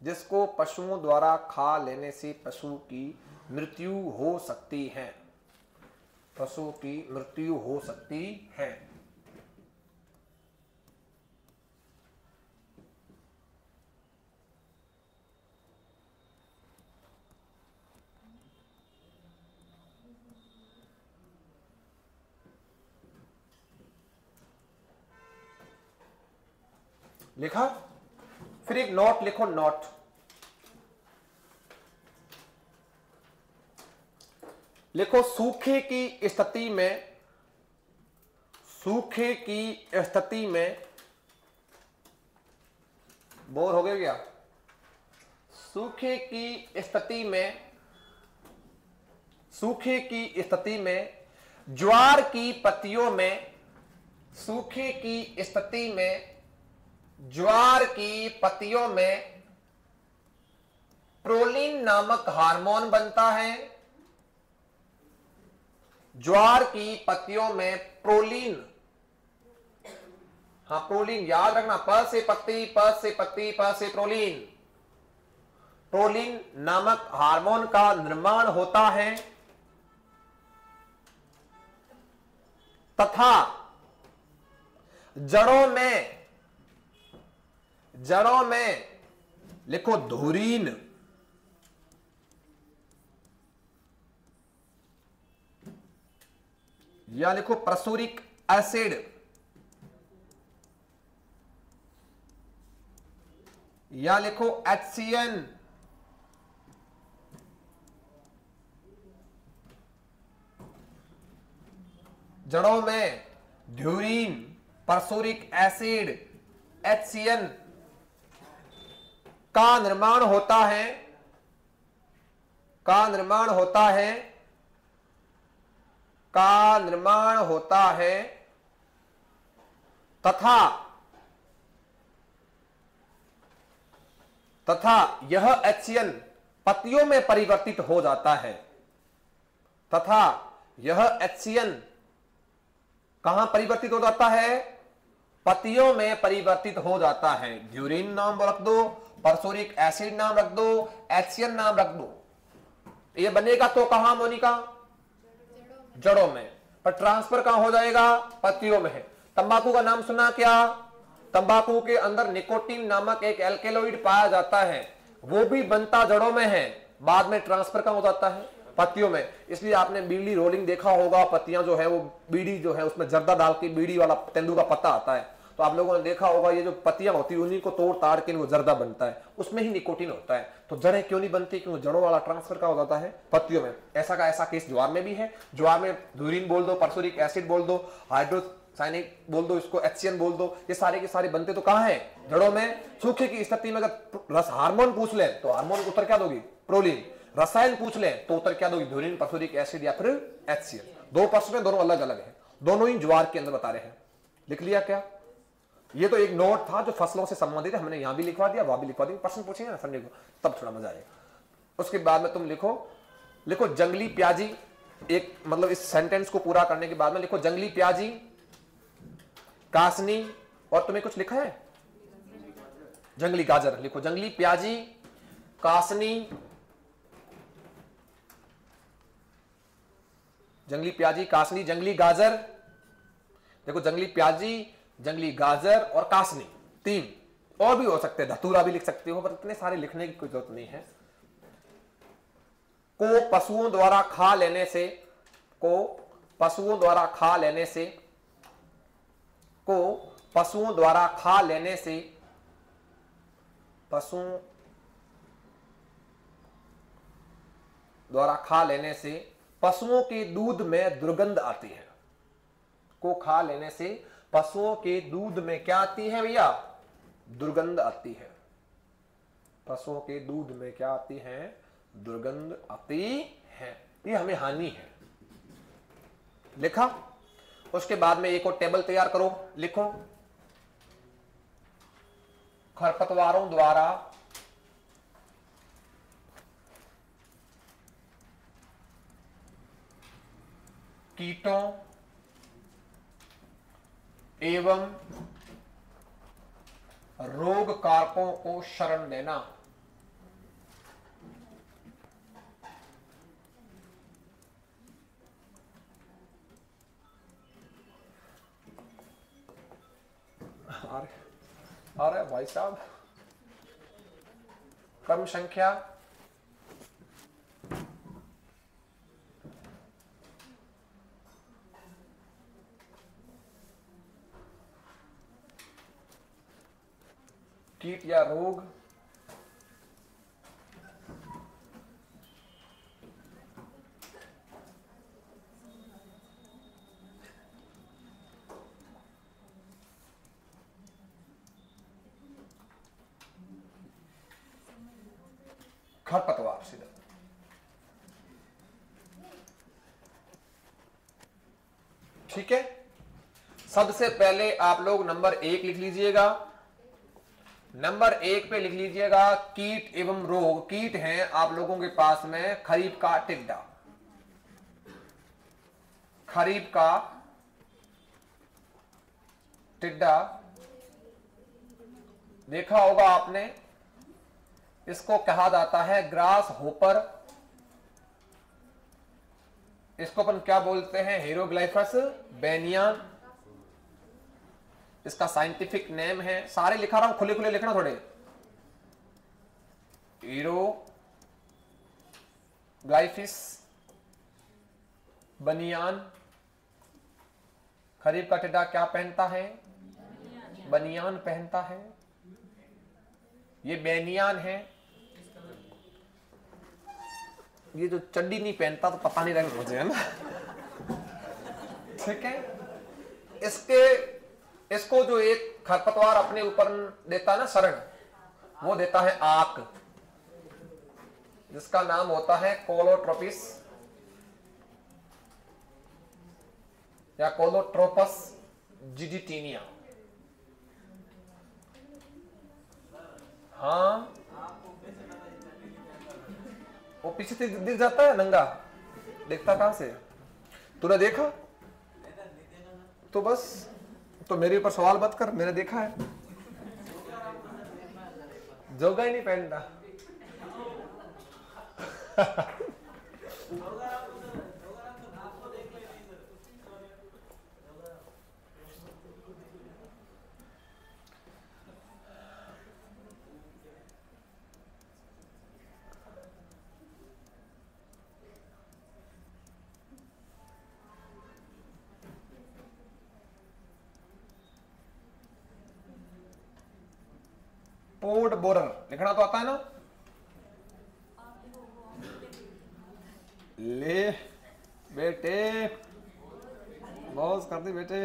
जिसको पशुओं द्वारा खा लेने से पशु की मृत्यु हो सकती है, पशु की मृत्यु हो सकती है। लिखा? फिर एक नोट लिखो, नोट। लिखो सूखे की स्थिति में, सूखे की स्थिति में, बोर हो गए क्या? सूखे की स्थिति में, सूखे की स्थिति में ज्वार की पत्तियों में, सूखे की स्थिति में ज्वार की पत्तियों में प्रोलीन नामक हार्मोन बनता है, ज्वार की पत्तियों में प्रोलीन, हाँ प्रोलीन याद रखना, प से पत्ती, प से पत्ती, प से प्रोलीन, प्रोलीन नामक हार्मोन का निर्माण होता है तथा जड़ों में, जड़ों में लिखो धुरीन, या लिखो प्रसूरिक एसिड, या लिखो HCN, जड़ों में ध्यूरीन, प्रसूरिक एसिड, HCN का निर्माण होता है, का निर्माण होता है, का निर्माण होता है तथा यह HCN पत्तियों में परिवर्तित हो जाता है, तथा यह HCN कहां परिवर्तित हो जाता है? पत्तियों में परिवर्तित हो जाता है। ड्यूरिन नाम रख दो, परसोरिक एसिड नाम रख दो, HCN नाम रख दो। ये बनेगा तो कहां मोनिका? जड़ों में। पर ट्रांसफर कहां हो जाएगा? पत्तियों में है। तंबाकू का नाम सुना क्या? तंबाकू के अंदर निकोटीन नामक एक एल्केलॉइड पाया जाता है, वो भी बनता जड़ों में है, बाद में ट्रांसफर कहां हो जाता है? पत्तियों में। इसलिए आपने बीड़ी रोलिंग देखा होगा, पत्तियां जो है वो बीड़ी जो है उसमें जर्दा डाल के बीड़ी वाला तेंदू का पत्ता आता है, तो आप लोगों ने देखा होगा ये जो पत्तियां होती है उन्हीं को तोड़ ताड़ के वो जर्दा बनता है, उसमें ही निकोटीन होता है। तो जड़ें क्यों नहीं बनती? क्योंकि जड़ों वाला ट्रांसफर का हो जाता है पत्तियों में। ऐसा का ऐसा केस ज्वार में भी है। ज्वार में ध्यूरीन बोल दो, परसोरिक एसिड बोल दो, हाइड्रोसाइनिक बोल दो, इसको HCN बोल दो, ये सारे के सारे बनते तो कहां है? जड़ों में। सूखे की स्थिति में अगर रस हार्मोन पूछ ले तो हार्मोन उत्तर क्या दोगी? प्रोलीन। रसायन पूछ ले तो उत्तर क्या दोगी? ध्यूरीन, परसोरिक एसिड या फिर HCN। दो प्रश्न में दोनों अलग अलग है, दोनों ही ज्वार के अंदर बता रहे हैं। लिख लिया क्या? ये तो एक नोट था जो फसलों से संबंधित है, हमने यहां भी लिखवा दिया, वहां भी लिखवा दिया। प्रश्न पूछेंगे ना संडे को, तब थोड़ा मजा आएगा। उसके बाद में तुम लिखो जंगली प्याजी। एक मतलब इस सेंटेंस को पूरा करने के बाद में लिखो जंगली प्याजी, कासनी, और तुम्हें कुछ लिखा है? जंगली गाजर लिखो। जंगली प्याजी, कासनी, जंगली प्याजी, कासनी, जंगली गाजर। देखो जंगली प्याजी, जंगली गाजर और कासनी, तीन और भी हो सकते हैं, धतूरा भी लिख सकते हो, पर इतने सारे लिखने की कोई जरूरत नहीं है। को पशुओं द्वारा खा लेने से, को पशुओं द्वारा खा लेने से, को पशुओं द्वारा खा लेने से, पशुओं द्वारा खा लेने से पशुओं के दूध में दुर्गंध आती है। को खा लेने से पशुओं के दूध में क्या आती है भैया? दुर्गंध आती है। पशुओं के दूध में क्या आती है? दुर्गंध आती है। ये हमें हानि है। लिखा। उसके बाद में एक और टेबल तैयार करो। लिखो, खरपतवारों द्वारा कीटों एवं रोग कारकों को शरण देना। अरे भाई साहब, क्रम संख्या कीट या रोग खरपतवार सीधा। ठीक है। सबसे पहले आप लोग नंबर 1 लिख लीजिएगा। नंबर 1 पे लिख लीजिएगा कीट एवं रोग। कीट हैं आप लोगों के पास में खरीफ का टिड्डा। खरीफ का टिड्डा देखा होगा आपने। इसको कहा जाता है ग्रास होपर। इसको अपन क्या बोलते हैं? हेरोग्लाइफस बेनियन। इसका साइंटिफिक नेम है, सारे लिखा रहा हूं, खुले खुले लिखना थोड़े। हेरोग्लाइफिस बनियान। खरीफ का टिड्डा क्या पहनता है? बनियान पहनता है। ये बेनियान है। ये जो चड्डी नहीं पहनता तो पता नहीं रहेगा मुझे, है ना। ठीक है। इसको जो एक खरपतवार अपने ऊपर देता है ना शरण, वो देता है आक, जिसका नाम होता है कोलोट्रोपिस या कोलोट्रोपस जिजिटीनिया। हाँ, वो पीछे से दिख जाता है नंगा। देखता कहां से? तूने देखा? तो बस, तो मेरे ऊपर सवाल मत कर, मैंने देखा है। जोगा ही नहीं पहनता। पोर्ट बोरर लिखना तो आता है ना? ले बेटे, बहुत कर दी बेटे।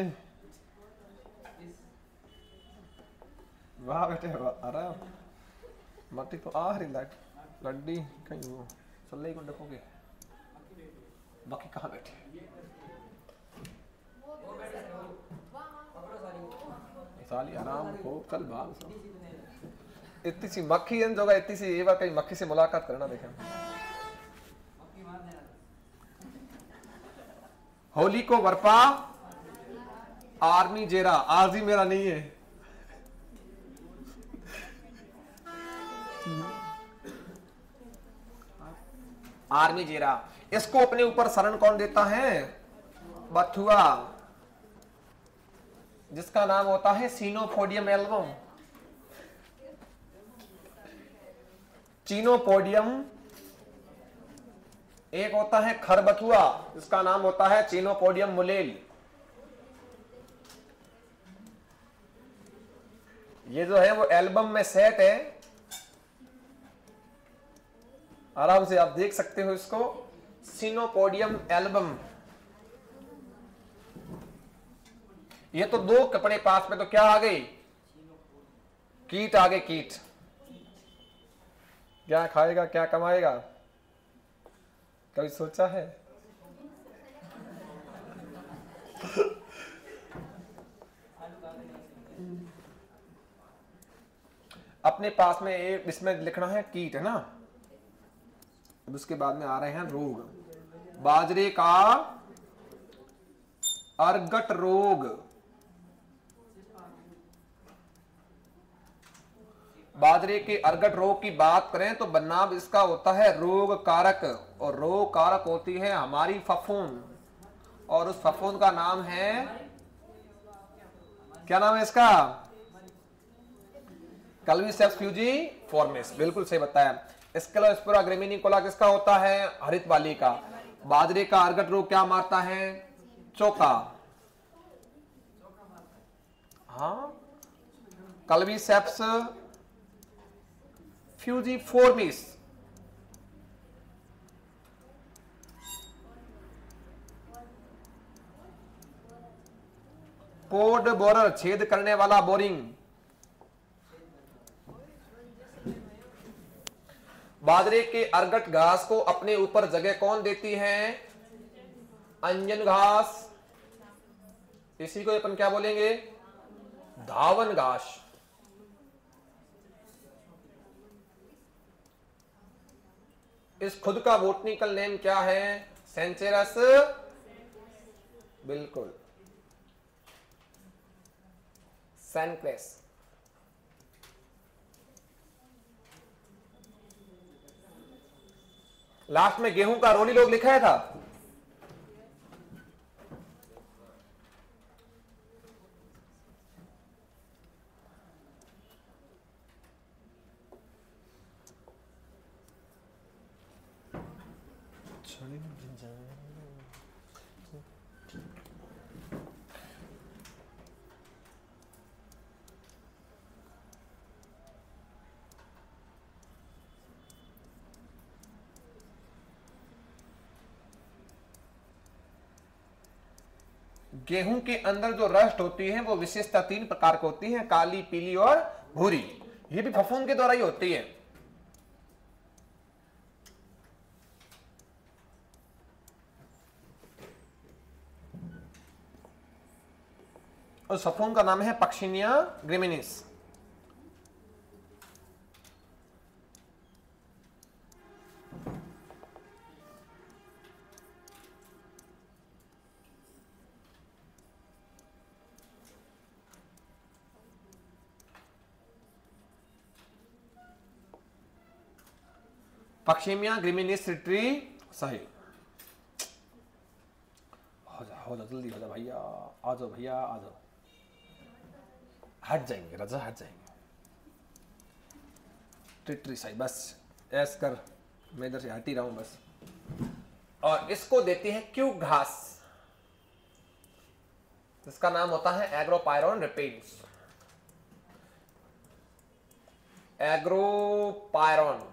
वाह बेटे वाह। अरे मट्टी तो आ रही लड्डी कहीं वो चल को देखोगे। बाकी कहाँ बैठे? साली आराम हो, चल भाग। इतनी सी मक्खी है जगह, इतनी सी, एक बार कहीं मक्खी से मुलाकात करना देखें। होली को वर्पा आर्मी जेरा। आरजी मेरा नहीं है। आर्मी जेरा। इसको अपने ऊपर शरण कौन देता है? बथुआ, जिसका नाम होता है सीनोफोडियम एल्बम। चीनोपोडियम। एक होता है खरबथुआ, इसका नाम होता है चीनोपोडियम मुलेल। ये जो है वो एल्बम में सेट है, आराम से आप देख सकते हो इसको। सीनोपोडियम एल्बम। ये तो दो कपड़े पास में तो क्या आ गई? कीट आगे कीट, क्या खाएगा क्या कमाएगा, कभी सोचा है? अपने पास में एक इसमें लिखना है कीट, है ना। अब उसके बाद में आ रहे हैं रोग। बाजरे का अर्गट रोग, बाजरे के अर्गट रोग की बात करें तो बनाम इसका होता है रोग कारक, और रोग कारक होती है हमारी फफूंद, और उस फफूंद का नाम है, क्या नाम है इसका? कल्वीसेप्स फ्यूजीफॉर्मिस, बिल्कुल सही बताया। स्क्लेरोस्पोरा ग्रेमिनिकोला किसका होता है? हरित वाली का। बाजरे का अर्गट रोग क्या मारता है? चोका। हाँ, कल्वीसेप्स फ्यूजीफॉर्मिस। पोड बोरर, छेद करने वाला बोरिंग। बाजरे के अर्गट घास को अपने ऊपर जगह कौन देती है? अंजन घास। इसी को अपन क्या बोलेंगे? धावन घास। इस खुद का बोटनिकल नेम क्या है? सेंचेरस, बिल्कुल, सैनक्रेस। लास्ट में गेहूं का रोली लोग लिखा है था। गेहूं के अंदर जो रस्ट होती है वो विशेषता 3 प्रकार की होती है, काली, पीली और भूरी। ये भी फफूंद के द्वारा ही होती है। उस फफूंद का नाम है पक्सिनिया ग्रेमिनिस। पक्सिमिया ग्रेमिनिस रिट्री सही। हो जा जल्दी हो जा भैया, आ जाओ भैया आ जाओ। हट जाएंगे रजा, हट जाएंगे। ट्रिट्री सही, बस ऐस कर, मैं इधर से हट ही रहा हूं बस। और इसको देती है क्यूब घास, इसका नाम होता है एग्रोपायरोन रिपेंस। एग्रोपायरोन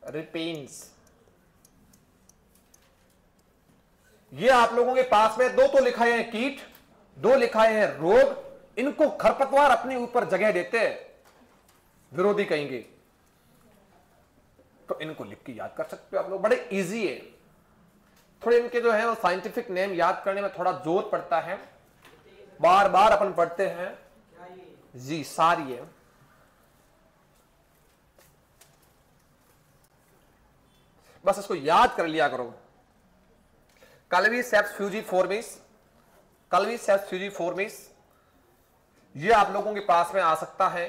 रिपेंस। ये आप लोगों के पास में दो तो लिखाए हैं कीट, दो लिखाए हैं रोग। इनको खरपतवार अपने ऊपर जगह देते हैं, विरोधी कहेंगे, तो इनको लिख के याद कर सकते हो आप लोग, बड़े इजी है। थोड़े इनके जो है वो साइंटिफिक नेम याद करने में थोड़ा जोर पड़ता है, बार बार अपन पढ़ते हैं जी, सारी है। बस इसको याद कर लिया करो। कल्वीसेप्स फ्यूजीफॉर्मिस, कल्वीसेप्स फ्यूजीफॉर्मिस, ये आप लोगों के पास में आ सकता है।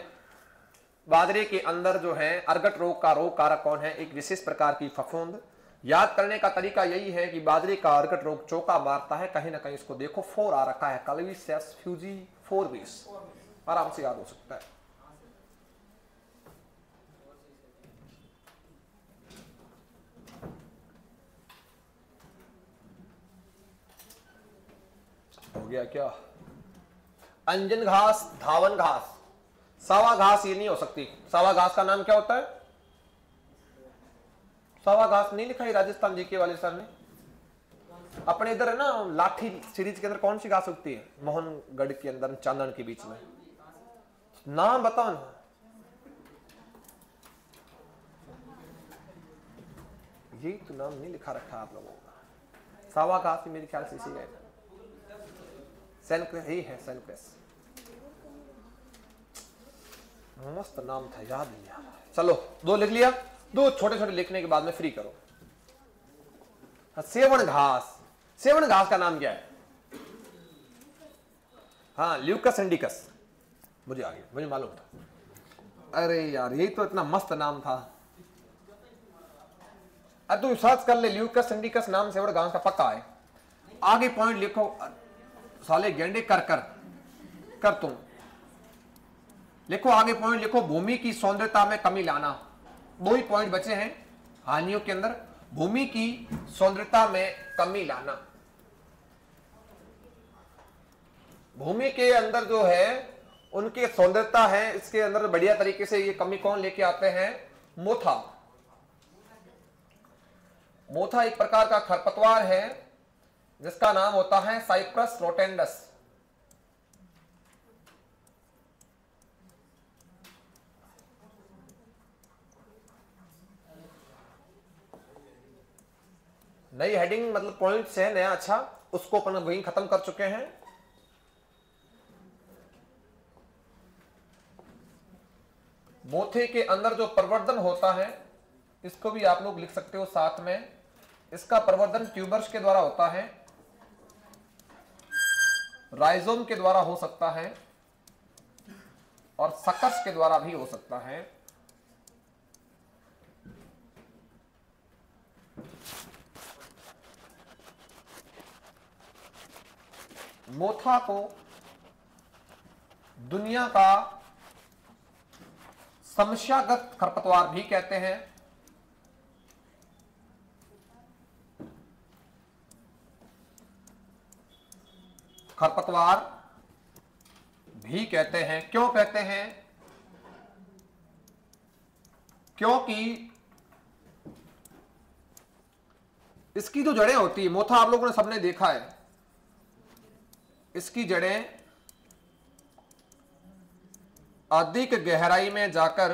बाजरे के अंदर जो है अर्गट रोग का रोग कारक कौन है? एक विशेष प्रकार की फफूंद। याद करने का तरीका यही है कि बाजरे का अर्गट रोग चौका मारता है, कहीं ना कहीं इसको देखो 4 आ रखा है, कल्वीसेप्स फ्यूजीफॉर्मिस, आराम से याद हो सकता है। हो गया क्या? अंजन घास, धावन घास, सावा घास ये नहीं हो सकती। सावा घास का नाम क्या होता है? सावा घास नहीं लिखा है राजस्थान जीके वाले सर ने? अपने इधर है ना लाठी सीरीज के अंदर कौन सी घास उगती है? मोहनगढ़ के अंदर चांदन के बीच में, नाम बताओ ना। यही तो नाम नहीं लिखा रखा आप लोगों का। सावा घास भी मेरे ख्याल से इसी है, सैनक्रेस ही है, सैनक्रेस। मस्त नाम था, याद नहीं आ रहा। चलो 2 लिख लिया, 2 छोटे छोटे लिखने के बाद में फ्री करो। सेवन घास, सेवन घास का नाम क्या है? हाँ, ल्यूकस इंडिकस, मुझे आ गया, मुझे मालूम था। अरे यार यही तो इतना मस्त नाम था। अब तू सर्च कर ले, ल्यूकस इंडिकस नाम सेवन घास का पक्का है। आगे पॉइंट लिखो, साले गेंडे कर कर कर तुम लिखो, आगे पॉइंट लिखो, भूमि की सौंदर्यता में कमी लाना। 2 ही पॉइंट बचे हैं हानियों के अंदर, भूमि की सौंदर्यता में कमी लाना। भूमि के अंदर जो है उनकी सौंदर्यता है, इसके अंदर बढ़िया तरीके से ये कमी कौन लेके आते हैं? मोथा। मोथा एक प्रकार का खरपतवार है जिसका नाम होता है साइप्रस रोटेंडस। नई हेडिंग मतलब पॉइंट्स है नया, अच्छा उसको अपन वहीं खत्म कर चुके हैं। मोथे के अंदर जो प्रवर्धन होता है, इसको भी आप लोग लिख सकते हो साथ में। इसका प्रवर्धन ट्यूबर्स के द्वारा होता है, राइजोम के द्वारा हो सकता है और सकस के द्वारा भी हो सकता है। मोथा को दुनिया का समस्याग्रस्त खरपतवार भी कहते हैं। खरपतवार भी कहते हैं। क्यों कहते हैं? क्योंकि इसकी जो जड़ें होती है, मोथा आप लोगों ने सबने देखा है, इसकी जड़ें अधिक गहराई में जाकर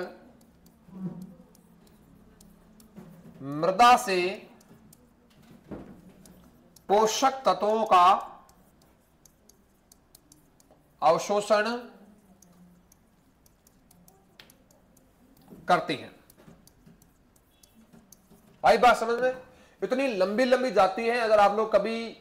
मृदा से पोषक तत्वों का अवशोषण करती हैं। आई बात समझ में? इतनी लंबी लंबी जाती है। अगर आप लोग कभी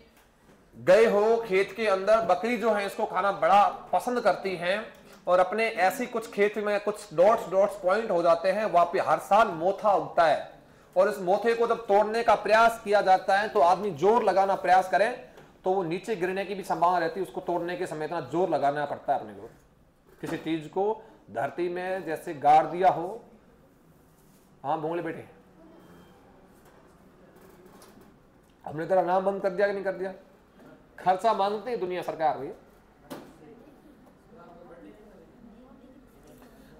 गए हो खेत के अंदर, बकरी जो है इसको खाना बड़ा पसंद करती हैं और अपने ऐसी कुछ खेत में कुछ डॉट्स डॉट्स पॉइंट हो जाते हैं, वहां पे हर साल मोथा उगता है और इस मोथे को जब तोड़ने का प्रयास किया जाता है तो आदमी जोर लगाना प्रयास करे तो वो नीचे गिरने की भी संभावना रहती है। उसको तोड़ने के समय इतना जोर लगाना पड़ता है अपने को। किसी चीज को धरती में जैसे गाड़ दिया हो। हाँ भोंगले बेटे, हमने तेरा नाम बंद कर दिया कि नहीं कर दिया? खर्चा मांगती है दुनिया सरकार भैया।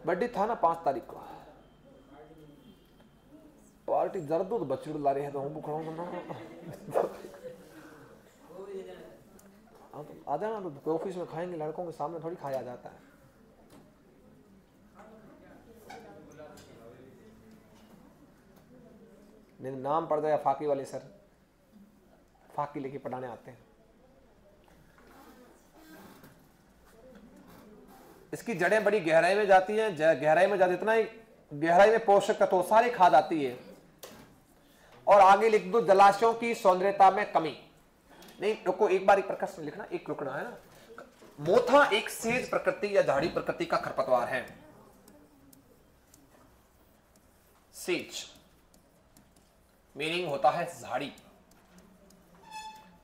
बर्थडे था ना 5 तारीख को, पार्टी जरा दूध बच्चू ला रही है तो हम बुखाऊंगा। आ जाना तो ऑफिस में खाएंगे, लड़कों के सामने थोड़ी खाया जाता है। नहीं नाम पड़ जाएगा फाकी वाले सर, फाकी लेके पढ़ाने आते हैं। इसकी जड़ें बड़ी गहराई में जाती हैं, गहराई में जाती, इतना ही गहराई में पोषक तत्व सारे खा जाती है। और आगे लिख दो जलाशयों की सौंदर्यता में कमी। नहीं रुको, एक बार एक प्रश्न लिखना, एक रुकना है ना। मोथा एक सेज प्रकृति या झाड़ी प्रकृति का खरपतवार है। सेज मीनिंग होता है झाड़ी।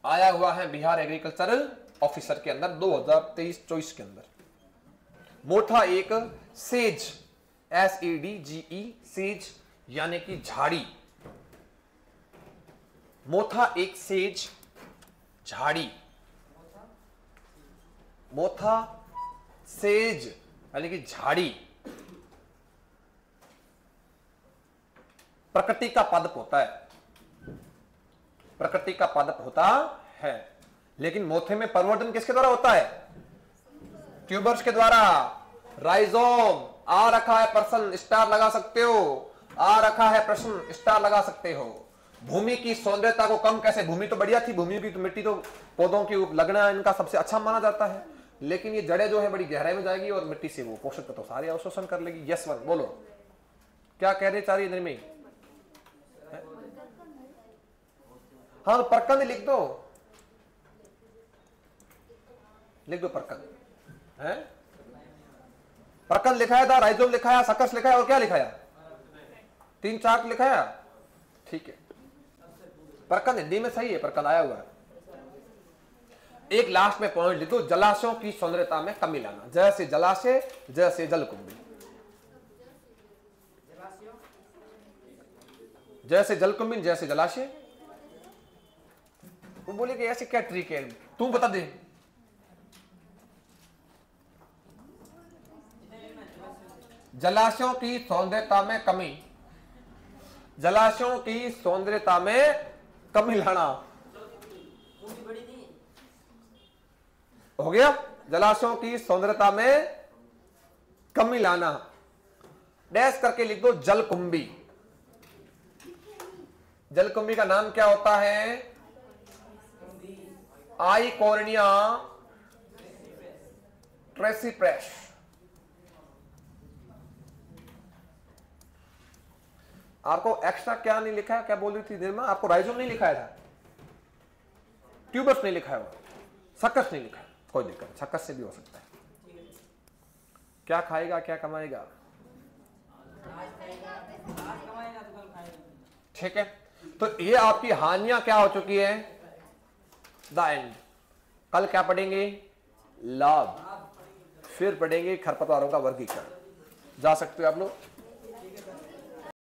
आया हुआ है बिहार एग्रीकल्चरल ऑफिसर के अंदर 2023-24 के अंदर। मोथा एक सेज, SEDGE, सेज यानी कि झाड़ी। मोथा एक सेज झाड़ी, मोथा सेज यानी कि झाड़ी प्रकृति का पद होता है। प्रकृति का पादप होता है। लेकिन मोथे में परिवर्तन किसके द्वारा होता है? ट्यूबर्स के द्वारा। राइजोम, आ रखा है प्रश्न, स्टार लगा सकते हो, आ रखा है प्रश्न, स्टार लगा सकते हो। भूमि की सौंदर्यता को कम कैसे? भूमि तो बढ़िया थी, भूमि की तो मिट्टी तो पौधों की लगना इनका सबसे अच्छा माना जाता है, लेकिन ये जड़ें जो है बड़ी गहराई में जाएगी और मिट्टी से वो पोषक तत्व सारे अवशोषण कर लेगी। यस वन बोलो, क्या कह रहे चारी इंद्र में? हाँ, परकंद लिख दो, लिख दो परकंद है। परकंद लिखाया था, राइजोम लिखाया, सकस लिखाया और क्या लिखाया? 3-4 लिखाया। ठीक है, परकंद हिंदी में सही है, परकंद आया हुआ है। एक लास्ट में पॉइंट लिख दो, जलाशयों की सौंदर्यता में कमी लाना। जैसे जलाशय, जैसे जलकुंभी, जैसे जलकुंभी, जैसे जलाशय। वो बोले कि ऐसे क्या ट्रिक है, तू बता दे। जलाशयों की सौंदर्यता में कमी, जलाशयों की सौंदर्यता में कमी लाना। हो गया, जलाशयों की सौंदर्यता में कमी लाना। डैश करके लिख दो जलकुंभी। जलकुंभी का नाम क्या होता है? आइकोर्निया ट्रेसिप्रेस। आपको एक्स्ट्रा क्या नहीं लिखा है? क्या बोल रही थी निर्मा? आपको राइजोम नहीं लिखाया था, ट्यूबर्स नहीं लिखा है, सकस नहीं लिखा है, कोई दिक्कत, सकस से भी हो सकता है। क्या खाएगा, क्या कमाएगा? ठीक है, तो ये आपकी हानियां क्या हो चुकी है? The end. कल क्या पढ़ेंगे? लाभ। फिर पढ़ेंगे खरपतवारों का वर्गीकरण। जा सकते हो आप लोग।